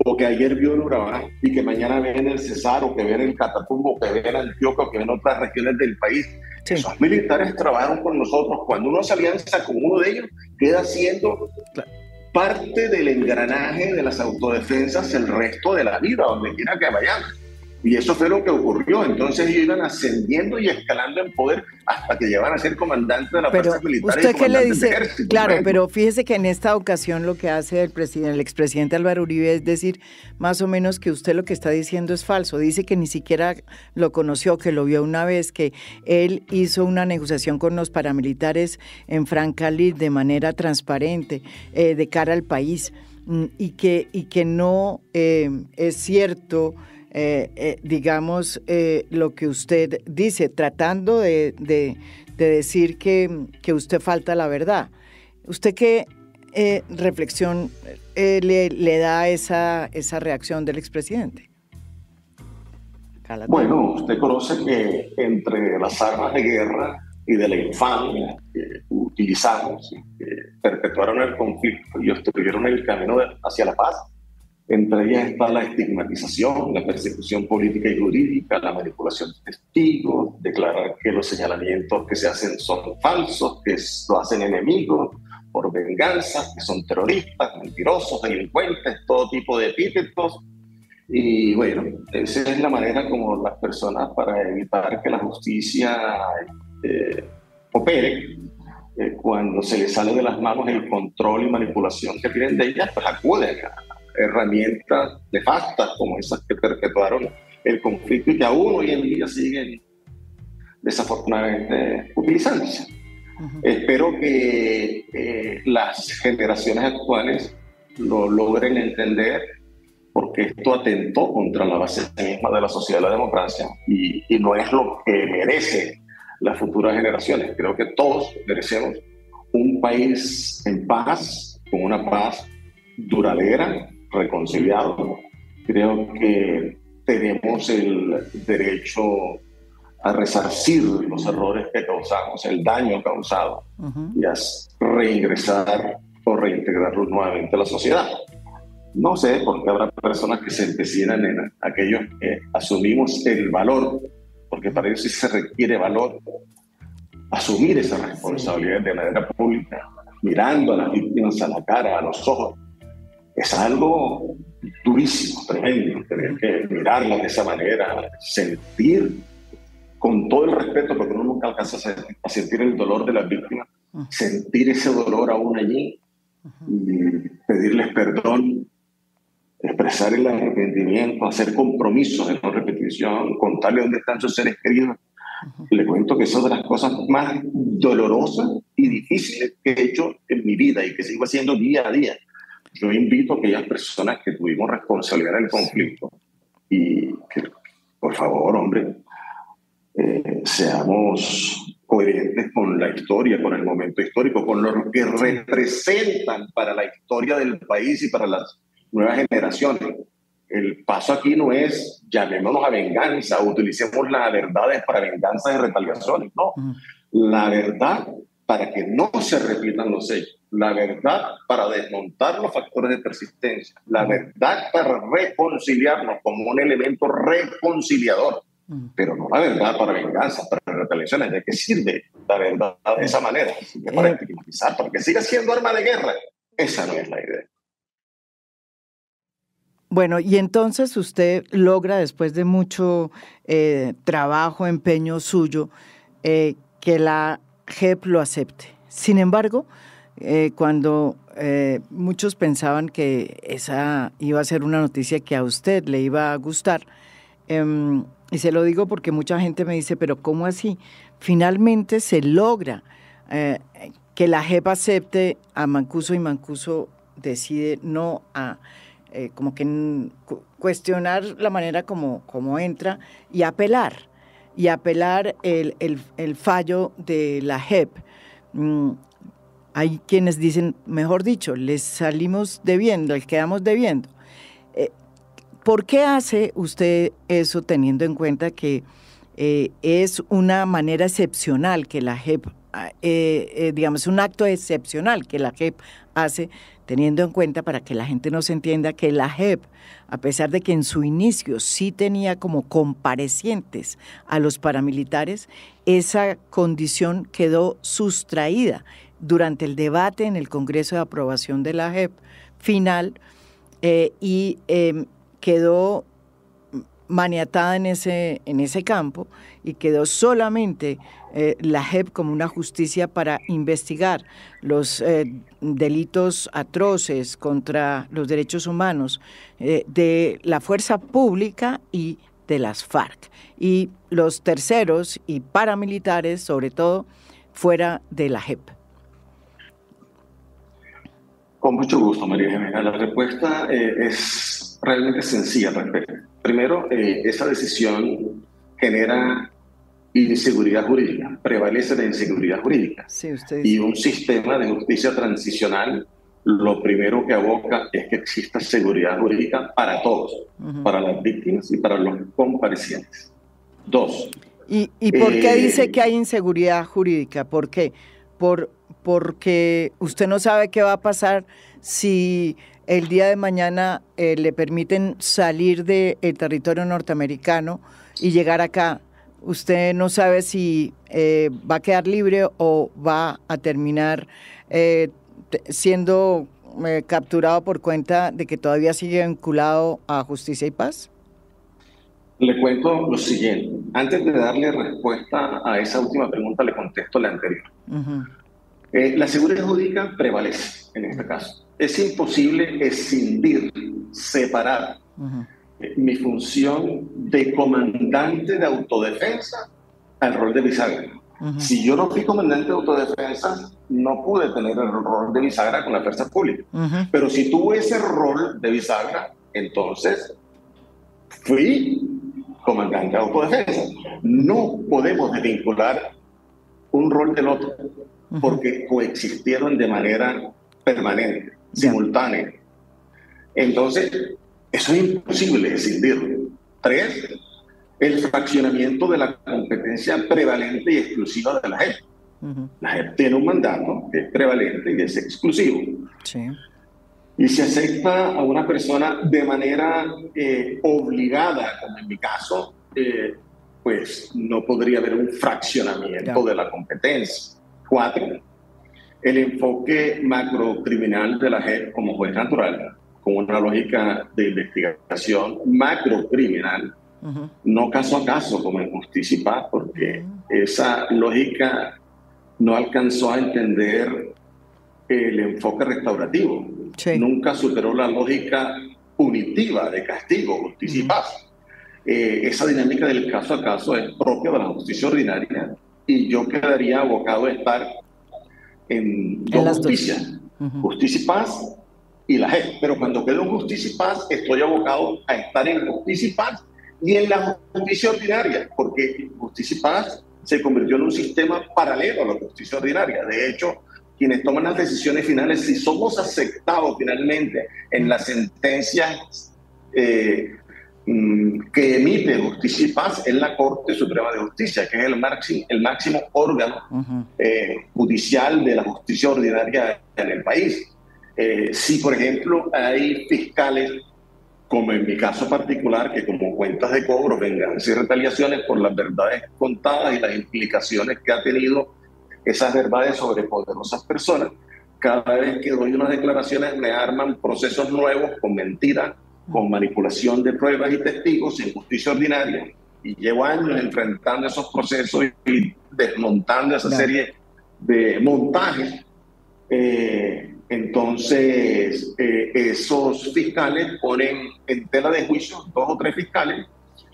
o que ayer vio en Urabá, y que mañana ve en el Cesar, o que ve en el Catatumbo, o que ve en Antioquia, o que ve en otras regiones del país, esos militares trabajaron con nosotros. Cuando uno se alianza con uno de ellos, queda siendo parte del engranaje de las autodefensas el resto de la vida, donde quiera que vayan. Y eso fue lo que ocurrió. Entonces ellos iban ascendiendo y escalando en poder hasta que llegaban a ser comandantes de la fuerza militar. ¿Usted qué le dice? Claro, pero fíjese que en esta ocasión lo que hace el expresidente Álvaro Uribe es decir más o menos que usted lo que está diciendo es falso. Dice que ni siquiera lo conoció, que lo vio una vez, que él hizo una negociación con los paramilitares en Francalí de manera transparente, de cara al país, y que no es cierto. Digamos, lo que usted dice, tratando de decir que usted falta la verdad. ¿Usted qué reflexión le da esa reacción del expresidente? Bueno, usted conoce que entre las armas de guerra y de la infamia que utilizamos, que perpetuaron el conflicto y obstruyeron el camino hacia la paz, entre ellas está la estigmatización, la persecución política y jurídica, la manipulación de testigos, declarar que los señalamientos que se hacen son falsos, que lo hacen enemigos por venganza, que son terroristas, mentirosos, delincuentes, todo tipo de epítetos. Y bueno, esa es la manera como las personas, para evitar que la justicia opere, cuando se les sale de las manos el control y manipulación que tienen de ellas, pues acuden a herramientas nefastas como esas que perpetuaron el conflicto y que aún hoy en día siguen desafortunadamente utilizándose. Espero que las generaciones actuales lo logren entender, porque esto atentó contra la base misma de la sociedad de la democracia y no es lo que merece las futuras generaciones. Creo que todos merecemos un país en paz, con una paz duradera, reconciliado. Creo que tenemos el derecho a resarcir los errores que causamos, el daño causado, y a reingresar o reintegrarlos nuevamente a la sociedad. No sé, porque habrá personas que se empecinan en aquellos que asumimos el valor, porque para eso sí se requiere valor, asumir esa responsabilidad de manera pública, mirando a las víctimas a la cara, a los ojos. Es algo durísimo, tremendo, tener que mirarlas de esa manera, sentir con todo el respeto, porque uno nunca alcanza a sentir el dolor de las víctimas, sentir ese dolor aún allí y pedirles perdón, expresar el arrepentimiento, hacer compromisos de no repetición, contarle dónde están sus seres queridos. Le cuento que eso es de las cosas más dolorosas y difíciles que he hecho en mi vida y que sigo haciendo día a día. Yo invito a aquellas personas que tuvimos responsabilidad en el conflicto y que, por favor, hombre, seamos coherentes con la historia, con el momento histórico, con lo que representan para la historia del país y para las nuevas generaciones. El paso aquí no es llamémonos a venganza, utilicemos las verdades para venganzas y retaliaciones, no. La verdad para que no se repitan los hechos, la verdad para desmontar los factores de persistencia, la verdad para reconciliarnos como un elemento reconciliador, pero no la verdad para venganza, para retaliaciones. ¿De qué sirve la verdad de esa manera? Sirve para estigmatizar, para que siga siendo arma de guerra. Esa no es la idea. Bueno, y entonces usted logra, después de mucho trabajo, empeño suyo, que la JEP lo acepte. Sin embargo, cuando muchos pensaban que esa iba a ser una noticia que a usted le iba a gustar, y se lo digo porque mucha gente me dice, pero ¿cómo así? Finalmente se logra que la JEP acepte a Mancuso y Mancuso decide no a como que cuestionar la manera como entra y apelar el fallo de la JEP. Hay quienes dicen, mejor dicho, les salimos debiendo, les quedamos debiendo. ¿Por qué hace usted eso teniendo en cuenta que es una manera excepcional que la JEP, digamos, un acto excepcional que la JEP hace, teniendo en cuenta, para que la gente nos entienda, que la JEP, a pesar de que en su inicio sí tenía como comparecientes a los paramilitares, esa condición quedó sustraída durante el debate en el Congreso de Aprobación de la JEP final y quedó maniatada en ese campo y quedó solamente la JEP como una justicia para investigar los delitos atroces contra los derechos humanos de la fuerza pública y de las FARC, y los terceros y paramilitares, sobre todo, fuera de la JEP. Con mucho gusto, María Jimena. La respuesta es realmente sencilla al respecto. Primero, esa decisión genera inseguridad jurídica, prevalece la inseguridad jurídica. Sí, usted dice. Y un sistema de justicia transicional, lo primero que aboca es que exista seguridad jurídica para todos, para las víctimas y para los comparecientes. Dos. ¿Y por qué dice que hay inseguridad jurídica? ¿Por qué? Porque usted no sabe qué va a pasar si el día de mañana le permiten salir del territorio norteamericano y llegar acá. Usted no sabe si va a quedar libre o va a terminar siendo capturado por cuenta de que todavía sigue vinculado a Justicia y Paz. Le cuento lo siguiente. Antes de darle respuesta a esa última pregunta, le contesto la anterior. La seguridad jurídica prevalece en este caso. Es imposible escindir, separar mi función de comandante de autodefensa al rol de bisagra. Si yo no fui comandante de autodefensa, no pude tener el rol de bisagra con la fuerza pública. Pero si tuve ese rol de bisagra, entonces fui comandante de autodefensa. No podemos desvincular un rol del otro, porque coexistieron de manera permanente, simultánea. Entonces, eso es imposible decidirlo. 3, el fraccionamiento de la competencia prevalente y exclusiva de la JEP. La JEP tiene un mandato que es prevalente y es exclusivo. Sí. Y se acepta a una persona de manera obligada, como en mi caso, pues no podría haber un fraccionamiento de la competencia. 4, el enfoque macrocriminal de la JEP como juez natural, con una lógica de investigación macrocriminal, no caso a caso como en Justicia y Paz, porque esa lógica no alcanzó a entender el enfoque restaurativo. Sí. Nunca superó la lógica punitiva de castigo, Justicia y Paz. Esa dinámica del caso a caso es propia de la justicia ordinaria y yo quedaría abocado a estar en dos justicias, Justicia y Paz y la JEP. Pero cuando quedo en Justicia y Paz, estoy abocado a estar en Justicia y Paz y en la justicia ordinaria, porque Justicia y Paz se convirtió en un sistema paralelo a la justicia ordinaria. De hecho, quienes toman las decisiones finales, si somos aceptados finalmente en las sentencias que emite Justicia y Paz, es la Corte Suprema de Justicia, que es el máximo órgano judicial de la justicia ordinaria en el país. Si, por ejemplo, hay fiscales, como en mi caso particular, que como cuentas de cobro, venganza y retaliaciones por las verdades contadas y las implicaciones que ha tenido esas verdades sobre poderosas personas, cada vez que doy unas declaraciones me arman procesos nuevos con mentiras, con manipulación de pruebas y testigos en justicia ordinaria, y llevo años enfrentando esos procesos y desmontando esa serie de montajes. Entonces, esos fiscales ponen en tela de juicio, 2 o 3 fiscales,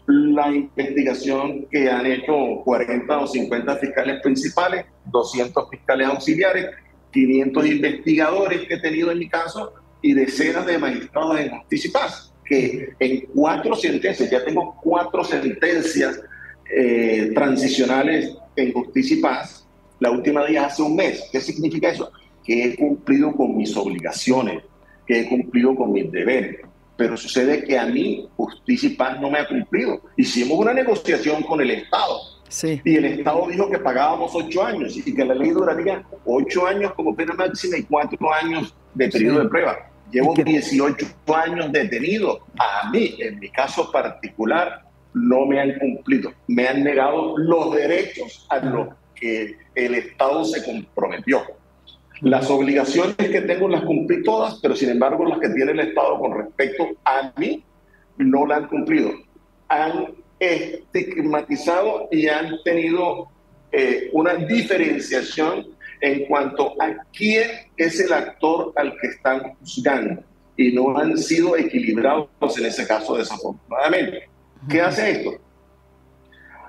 la investigación que han hecho 40 o 50 fiscales principales, 200 fiscales auxiliares, 500 investigadores que he tenido en mi caso y decenas de magistrados en Justicia y Paz, que en 4 sentencias, ya tengo 4 sentencias transicionales en Justicia y Paz, la última de ellas hace un mes. ¿Qué significa eso? Que he cumplido con mis obligaciones, que he cumplido con mis deberes. Pero sucede que a mí Justicia y Paz no me ha cumplido. Hicimos una negociación con el Estado. Sí. Y el Estado dijo que pagábamos 8 años y que la ley duraría 8 años como pena máxima y 4 años de periodo de prueba. Llevo 18 años detenido. A mí, en mi caso particular, no me han cumplido. Me han negado los derechos a los que el Estado se comprometió. Las obligaciones que tengo las cumplí todas, pero sin embargo las que tiene el Estado con respecto a mí no la han cumplido. Han estigmatizado y han tenido una diferenciación en cuanto a quién es el actor al que están juzgando y no han sido equilibrados en ese caso, desafortunadamente. ¿Qué hace esto?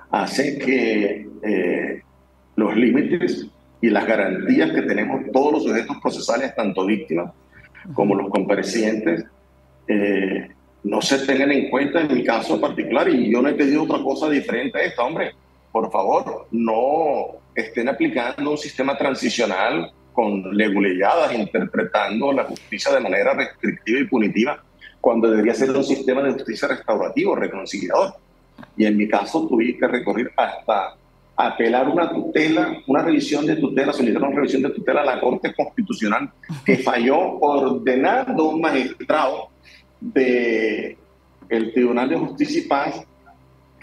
Hace que los límites y las garantías que tenemos todos los sujetos procesales, tanto víctimas como los comparecientes, no se tengan en cuenta en mi caso particular. Y yo no he pedido otra cosa diferente a esto. Hombre, por favor, no estén aplicando un sistema transicional con leguleyadas, interpretando la justicia de manera restrictiva y punitiva, cuando debería ser un sistema de justicia restaurativo, reconciliador. Y en mi caso tuve que recurrir hasta apelar una tutela, una revisión de tutela, solicitar una revisión de tutela a la Corte Constitucional, que falló ordenando a un magistrado del Tribunal de Justicia y Paz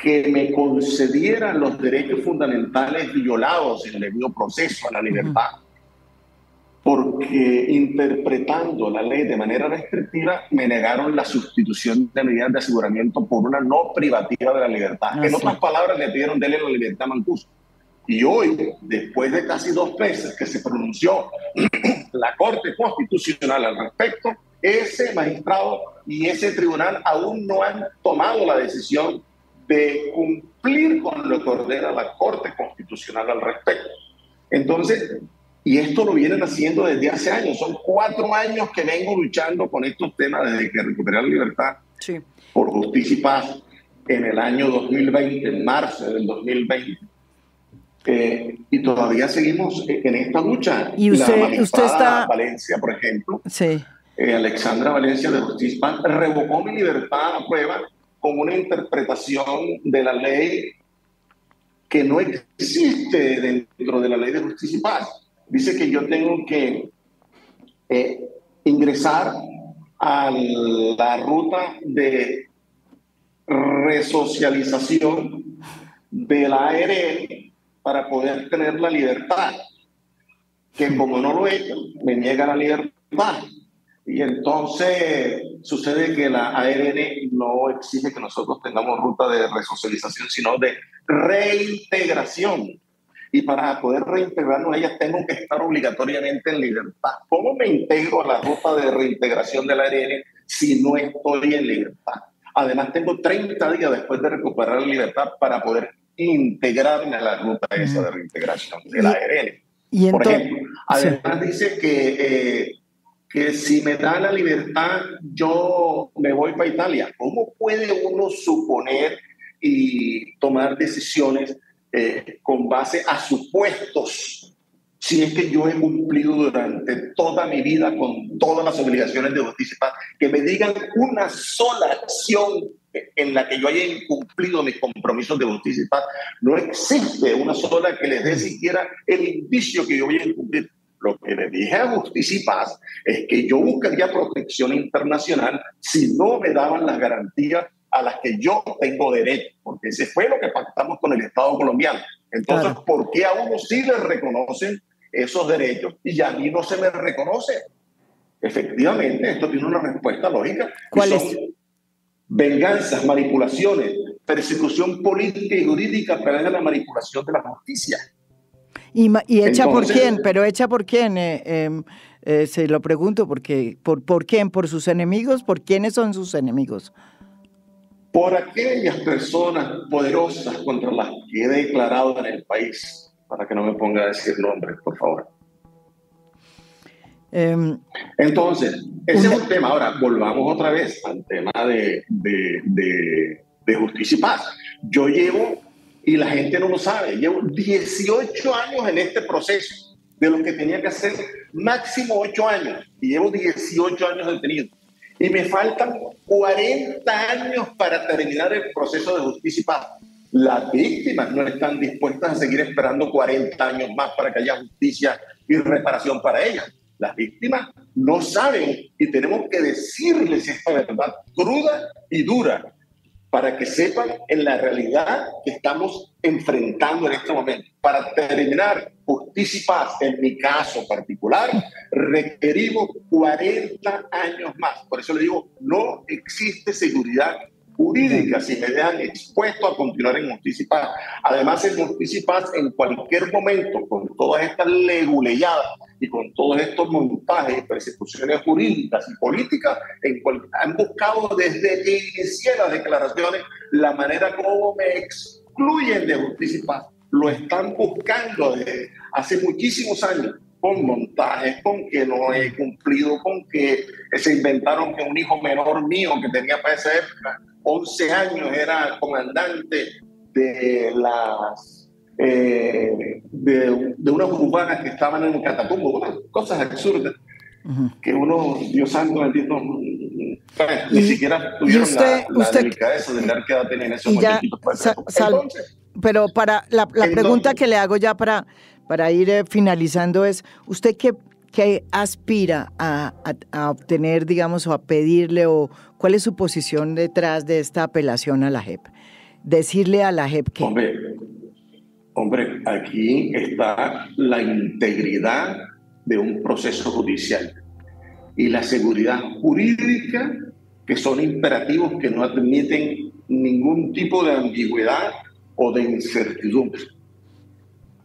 que me concediera los derechos fundamentales violados en el debido proceso a la libertad, porque interpretando la ley de manera restrictiva me negaron la sustitución de medidas de aseguramiento por una no privativa de la libertad. En otras palabras, le pidieron darle la libertad a Mancuso. Y hoy, después de casi 2 meses que se pronunció la Corte Constitucional al respecto, ese magistrado y ese tribunal aún no han tomado la decisión de cumplir con lo que ordena la Corte Constitucional al respecto. Entonces, y esto lo vienen haciendo desde hace años. Son 4 años que vengo luchando con estos temas desde que recuperé la libertad por Justicia y Paz en el año 2020, en marzo del 2020. Y todavía seguimos en esta lucha. Y usted la magistrada está... Valencia, por ejemplo, Alexandra Valencia de Justicia, revocó mi libertad a prueba con una interpretación de la ley que no existe dentro de la ley de Justicia y Paz. Dice que yo tengo que ingresar a la ruta de resocialización de la ARL para poder tener la libertad, que como no lo he hecho, me niega la libertad. Y entonces sucede que la ARN no exige que nosotros tengamos ruta de resocialización, sino de reintegración. Y para poder reintegrarnos a ellas tengo que estar obligatoriamente en libertad. ¿Cómo me integro a la ruta de reintegración de la ARN si no estoy en libertad? Además tengo 30 días después de recuperar la libertad para poder integrarme a la ruta esa de reintegración de la ARN. Y entonces, por ejemplo, además dice que si me da la libertad, yo me voy para Italia. ¿Cómo puede uno suponer y tomar decisiones con base a supuestos si es que yo he cumplido durante toda mi vida con todas las obligaciones de justicia y paz? Que me digan una sola acción en la que yo haya incumplido mis compromisos de justicia y paz. No existe una sola que les dé siquiera el indicio que yo voy a incumplir. Lo que le dije a Justicia y Paz es que yo buscaría protección internacional si no me daban las garantías a las que yo tengo derecho, porque ese fue lo que pactamos con el Estado colombiano. Entonces, claro, ¿por qué a uno sí le reconocen esos derechos y a mí no se me reconoce? Efectivamente, esto tiene una respuesta lógica. ¿Cuál es? Venganzas, manipulaciones, persecución política y jurídica a través de la manipulación de la justicia. ¿Y hecha por quién? ¿Pero hecha por quién? Se lo pregunto, porque ¿por quién? ¿Por sus enemigos? ¿Por quiénes son sus enemigos? Por aquellas personas poderosas contra las que he declarado en el país, para que no me ponga a decir nombres, por favor. Entonces, ese es un tema. Ahora, volvamos otra vez al tema de Justicia y Paz. Yo llevo, y la gente no lo sabe, llevo 18 años en este proceso, de lo que tenía que hacer máximo 8 años, y llevo 18 años detenido. Y me faltan 40 años para terminar el proceso de Justicia y Paz. Las víctimas no están dispuestas a seguir esperando 40 años más para que haya justicia y reparación para ellas. Las víctimas no saben y tenemos que decirles esta verdad cruda y dura para que sepan en la realidad que estamos enfrentando en este momento. Para terminar Justicia y Paz, en mi caso particular, requerimos 40 años más. Por eso le digo, no existe seguridad jurídica si me dejan expuesto a continuar en Justicia y Paz. Además, en Justicia y Paz, en cualquier momento, con todas estas leguleyadas y con todos estos montajes y persecuciones jurídicas y políticas, han buscado desde que inicié las declaraciones la manera como me excluyen de Justicia y Paz. Lo están buscando desde hace muchísimos años, con montajes, con que no he cumplido, con que se inventaron que un hijo menor mío que tenía para esa época 11 años era comandante de unas urbanas que estaban en Catatumbo, unas cosas absurdas que uno, Dios santo, entiendo, ni siquiera tuvieron la delicadeza de ver qué edad tenían esos muchachitos. Entonces, pero para la pregunta que le hago ya para ir finalizando es, ¿usted qué aspira a obtener, digamos, o a pedirle, o cuál es su posición detrás de esta apelación a la JEP? Decirle a la JEP que... Hombre, aquí está la integridad de un proceso judicial y la seguridad jurídica, que son imperativos que no admiten ningún tipo de ambigüedad o de incertidumbre.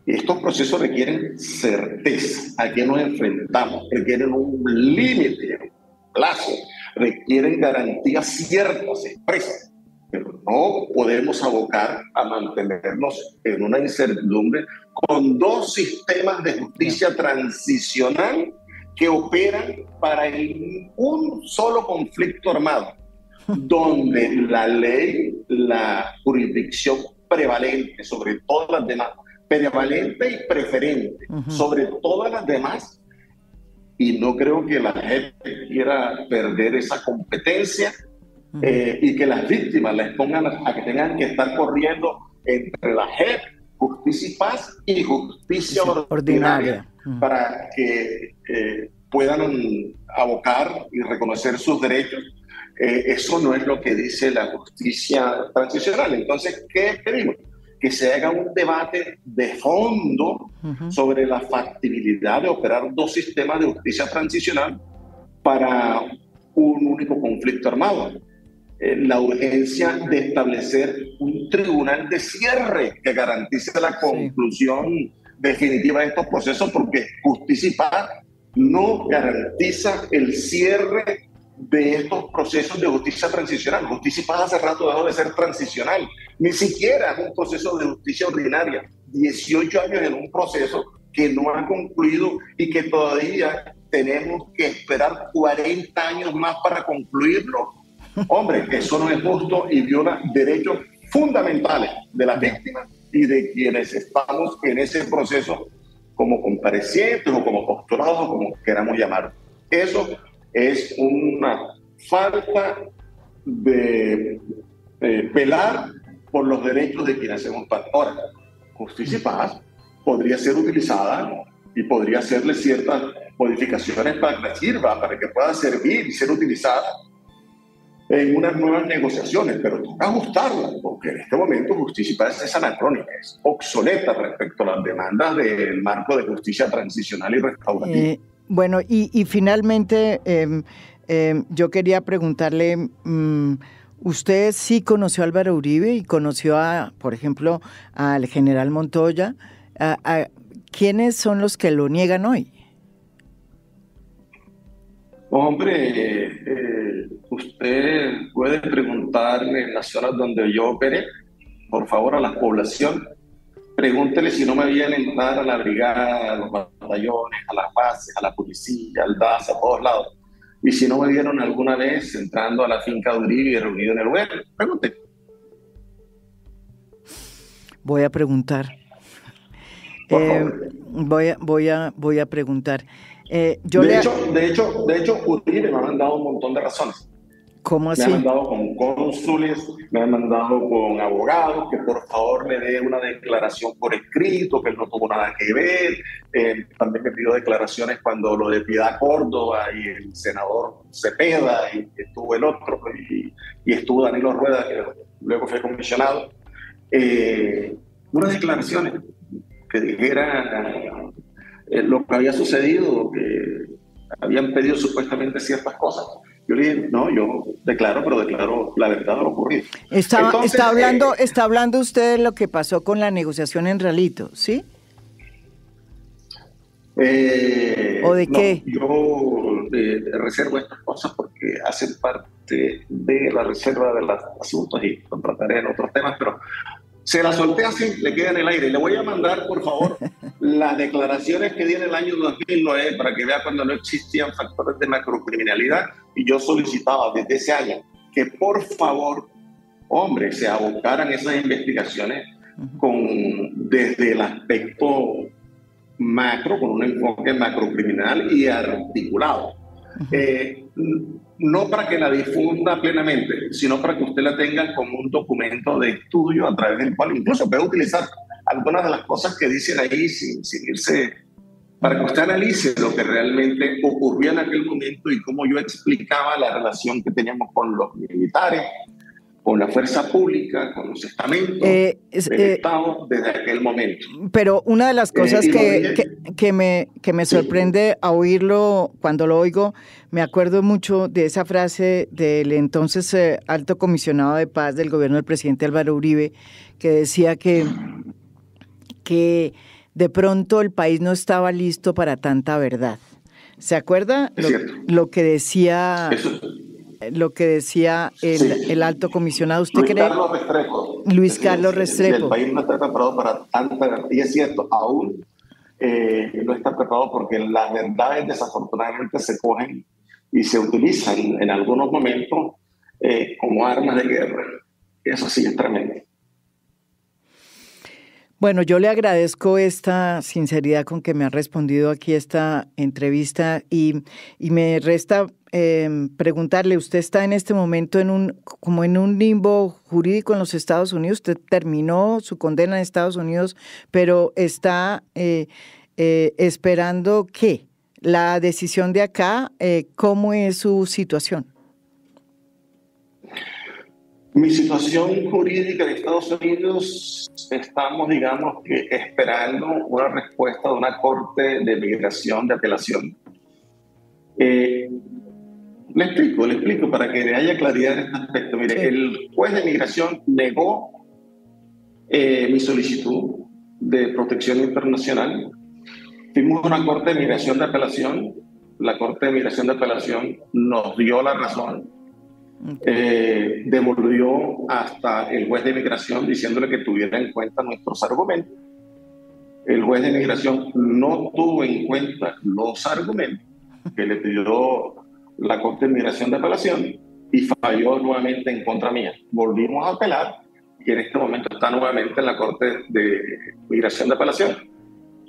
Estos procesos requieren certeza. ¿A qué nos enfrentamos? Requieren un límite, un plazo, requieren garantías ciertas, expresas, pero no podemos abocar a mantenernos en una incertidumbre con dos sistemas de justicia transicional que operan para un solo conflicto armado, donde la ley, la jurisdicción prevalente sobre todas las demás, prevalente y preferente sobre todas las demás, y no creo que la JEP quiera perder esa competencia y que las víctimas les pongan a que tengan que estar corriendo entre la JEP, Justicia y Paz y Justicia Ordinaria para que puedan abocar y reconocer sus derechos. Eso no es lo que dice la justicia transicional. Entonces, ¿qué pedimos? Que se haga un debate de fondo sobre la factibilidad de operar dos sistemas de justicia transicional para un único conflicto armado. La urgencia de establecer un tribunal de cierre que garantice la conclusión definitiva de estos procesos, porque Justicia y Paz no garantiza el cierre de estos procesos de justicia transicional. Justicia y Paz hace rato dejó de ser transicional, ni siquiera es un proceso de justicia ordinaria. 18 años en un proceso que no ha concluido y que todavía tenemos que esperar 40 años más para concluirlo. Hombre, eso no es justo y viola derechos fundamentales de las víctimas y de quienes estamos en ese proceso como comparecientes o como postulados o como queramos llamar. Eso es una falta de velar por los derechos de quienes hacemos parte. Ahora, Justicia y Paz podría ser utilizada y podría hacerle ciertas modificaciones para que sirva, para que pueda servir y ser utilizada en unas nuevas negociaciones, pero toca ajustarla, porque en este momento Justicia y Paz es anacrónica, es obsoleta respecto a las demandas del marco de justicia transicional y restaurativa. Bueno, y finalmente yo quería preguntarle, ¿usted sí conoció a Álvaro Uribe y conoció, por ejemplo, al general Montoya? ¿Quiénes son los que lo niegan hoy? Hombre, usted puede preguntarle en las zonas donde yo operé, por favor, a la población. Pregúntele si no me veían entrar a la brigada, a los batallones, a las bases, a la policía, al DAS, a todos lados. Y si no me vieron alguna vez entrando a la finca de Uribe y reunido en el web, pregúntele. Voy a preguntar. Voy a preguntar. De hecho, Uribe me ha mandado un montón de razones. ¿Cómo así? Me ha mandado con cónsules, me ha mandado con abogados, que por favor me dé una declaración por escrito, que él no tuvo nada que ver. También me pidió declaraciones cuando lo de Piedad Córdoba y el senador Cepeda, y estuvo el otro, y estuvo Danilo Rueda, que luego fue comisionado. Unas declaraciones que dijera lo que había sucedido, que habían pedido supuestamente ciertas cosas. Yo le dije, no, yo declaro la verdad de lo ocurrido. Está hablando usted de lo que pasó con la negociación en Realito, ¿sí? ¿O de qué? Yo reservo estas cosas porque hacen parte de la reserva de los asuntos y lo trataré en otros temas, pero se la solté así, le queda en el aire. Le voy a mandar, por favor, las declaraciones que di en el año 2009 para que vea cuando no existían factores de macrocriminalidad, y yo solicitaba desde ese año que por favor, hombre, se abocaran esas investigaciones desde el aspecto macro, con un enfoque macrocriminal y articulado. No para que la difunda plenamente, sino para que usted la tenga como un documento de estudio a través del cual incluso puede utilizar algunas de las cosas que dicen ahí sin irse, para que usted analice lo que realmente ocurrió en aquel momento y cómo yo explicaba la relación que teníamos con los militares, con la fuerza pública, con los estamentos del Estado desde aquel momento. Pero una de las cosas que me sorprende a oírlo, cuando lo oigo, me acuerdo mucho de esa frase del entonces alto comisionado de paz del gobierno del presidente Álvaro Uribe, que decía que de pronto el país no estaba listo para tanta verdad. ¿Se acuerda lo que decía? Lo que decía el alto comisionado, ¿usted cree? Luis Carlos Restrepo. El país no está preparado para tanta verdad, y es cierto, aún no está preparado porque las verdades desafortunadamente se cogen y se utilizan en algunos momentos como armas de guerra. Eso sí es tremendo. Bueno, yo le agradezco esta sinceridad con que me ha respondido aquí esta entrevista y me resta preguntarle, usted está en este momento como en un limbo jurídico en los Estados Unidos, usted terminó su condena en Estados Unidos, pero está esperando ¿qué? La decisión de acá, ¿cómo es su situación? Mi situación jurídica de Estados Unidos, estamos, digamos, que esperando una respuesta de una corte de migración de apelación. Le explico para que haya claridad en este aspecto. Mire, sí. El juez de migración negó mi solicitud de protección internacional. Fuimos a una corte de migración de apelación. La corte de migración de apelación nos dio la razón. Devolvió hasta el juez de migración diciéndole que tuviera en cuenta nuestros argumentos. El juez de migración no tuvo en cuenta los argumentos que le pidió la corte de migración de apelación y falló nuevamente en contra mía. Volvimos a apelar y en este momento está nuevamente en la corte de migración de apelación,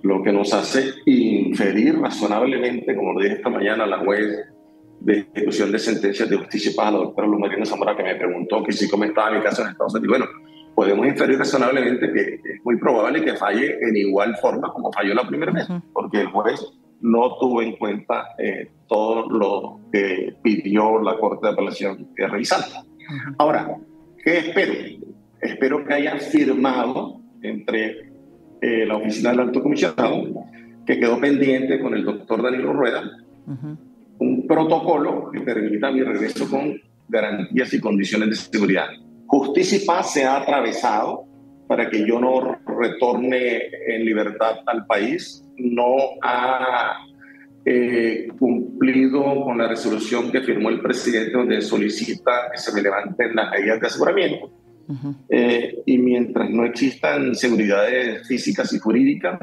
lo que nos hace inferir razonablemente, como lo dije esta mañana a la juez de ejecución de sentencias de justicia y paz, la doctora Luz Marina Zamora, que me preguntó que si cómo estaba mi caso en Estados Unidos. Bueno, podemos inferir razonablemente que es muy probable que falle en igual forma como falló la primera vez, porque el juez no tuvo en cuenta todo lo que pidió la Corte de Apelación que revisara. Ahora, ¿qué espero? Espero que haya firmado entre la Oficina del Alto Comisionado, que quedó pendiente con el doctor Danilo Rueda, un protocolo que permita mi regreso con garantías y condiciones de seguridad. Justicia y Paz se ha atravesado para que yo no retorne en libertad al país, no ha cumplido con la resolución que firmó el presidente donde solicita que se me levanten las medidas de aseguramiento. Y mientras no existan seguridades físicas y jurídicas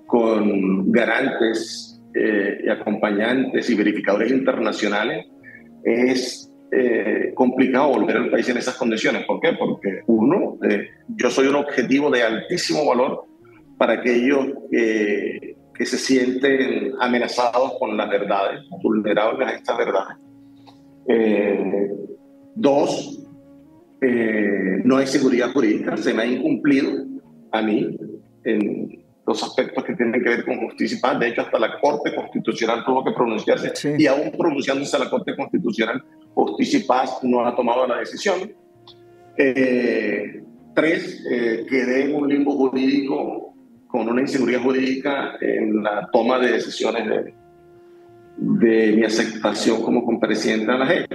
con garantes y acompañantes y verificadores internacionales, es complicado volver al país en esas condiciones. ¿Por qué? Porque uno, yo soy un objetivo de altísimo valor para aquellos que se sienten amenazados con las verdades, vulnerables a estas verdades. Dos, no hay seguridad jurídica, se me ha incumplido a mí en los aspectos que tienen que ver con justicia y paz. De hecho, hasta la Corte Constitucional tuvo que pronunciarse, sí. Y aún pronunciándose la Corte Constitucional, Justicia y Paz no ha tomado la decisión. Tres, quedé en un limbo jurídico con una inseguridad jurídica en la toma de decisiones de mi aceptación como compareciente a la JEP.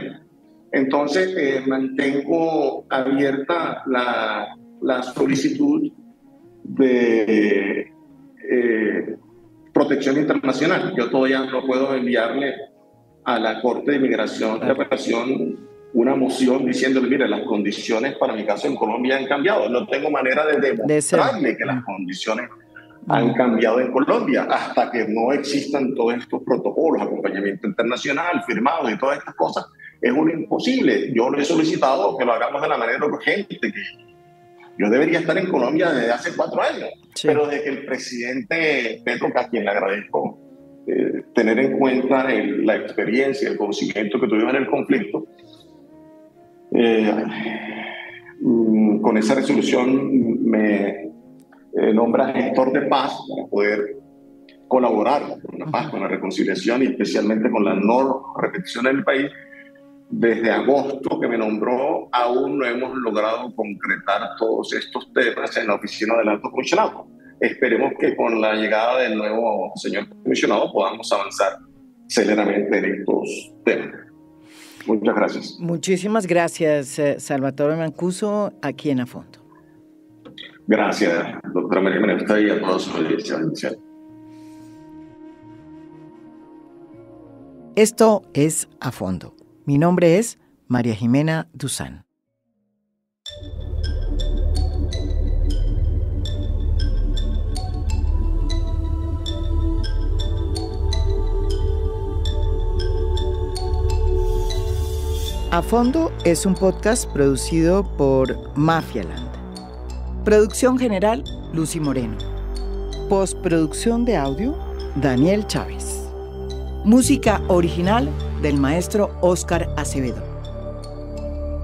Entonces, mantengo abierta la solicitud de protección internacional. Yo todavía no puedo enviarle a la Corte de Migración de Apelación una moción diciéndole, mire, las condiciones para mi caso en Colombia han cambiado. No tengo manera de demostrarle que las condiciones han cambiado en Colombia hasta que no existan todos estos protocolos, acompañamiento internacional, firmados y todas estas cosas. Es un imposible. Yo lo he solicitado que lo hagamos de la manera urgente, que yo debería estar en Colombia desde hace 4 años, sí. Pero de que el presidente Petro, a quien le agradezco tener en cuenta la experiencia, el conocimiento que tuvimos en el conflicto, con esa resolución me nombra gestor de paz para poder colaborar con la paz, con la reconciliación y especialmente con la no repetición en el país. Desde agosto que me nombró, aún no hemos logrado concretar todos estos temas en la Oficina del Alto Comisionado. Esperemos que con la llegada del nuevo señor comisionado podamos avanzar celeramente en estos temas. Muchas gracias. Muchísimas gracias, Salvatore Mancuso, aquí en A Fondo. Gracias, doctora María Jiménez, y a todos su audiencia. Esto es A Fondo. Mi nombre es María Jimena Duzán. A Fondo es un podcast producido por Mafialand. Producción general, Lucy Moreno. Postproducción de audio, Daniel Chávez. Música original del maestro Óscar Acevedo.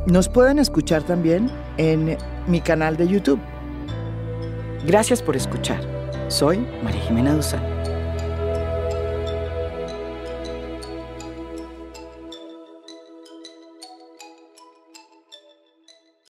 Nos pueden escuchar también en mi canal de YouTube. Gracias por escuchar. Soy María Jimena Duzán.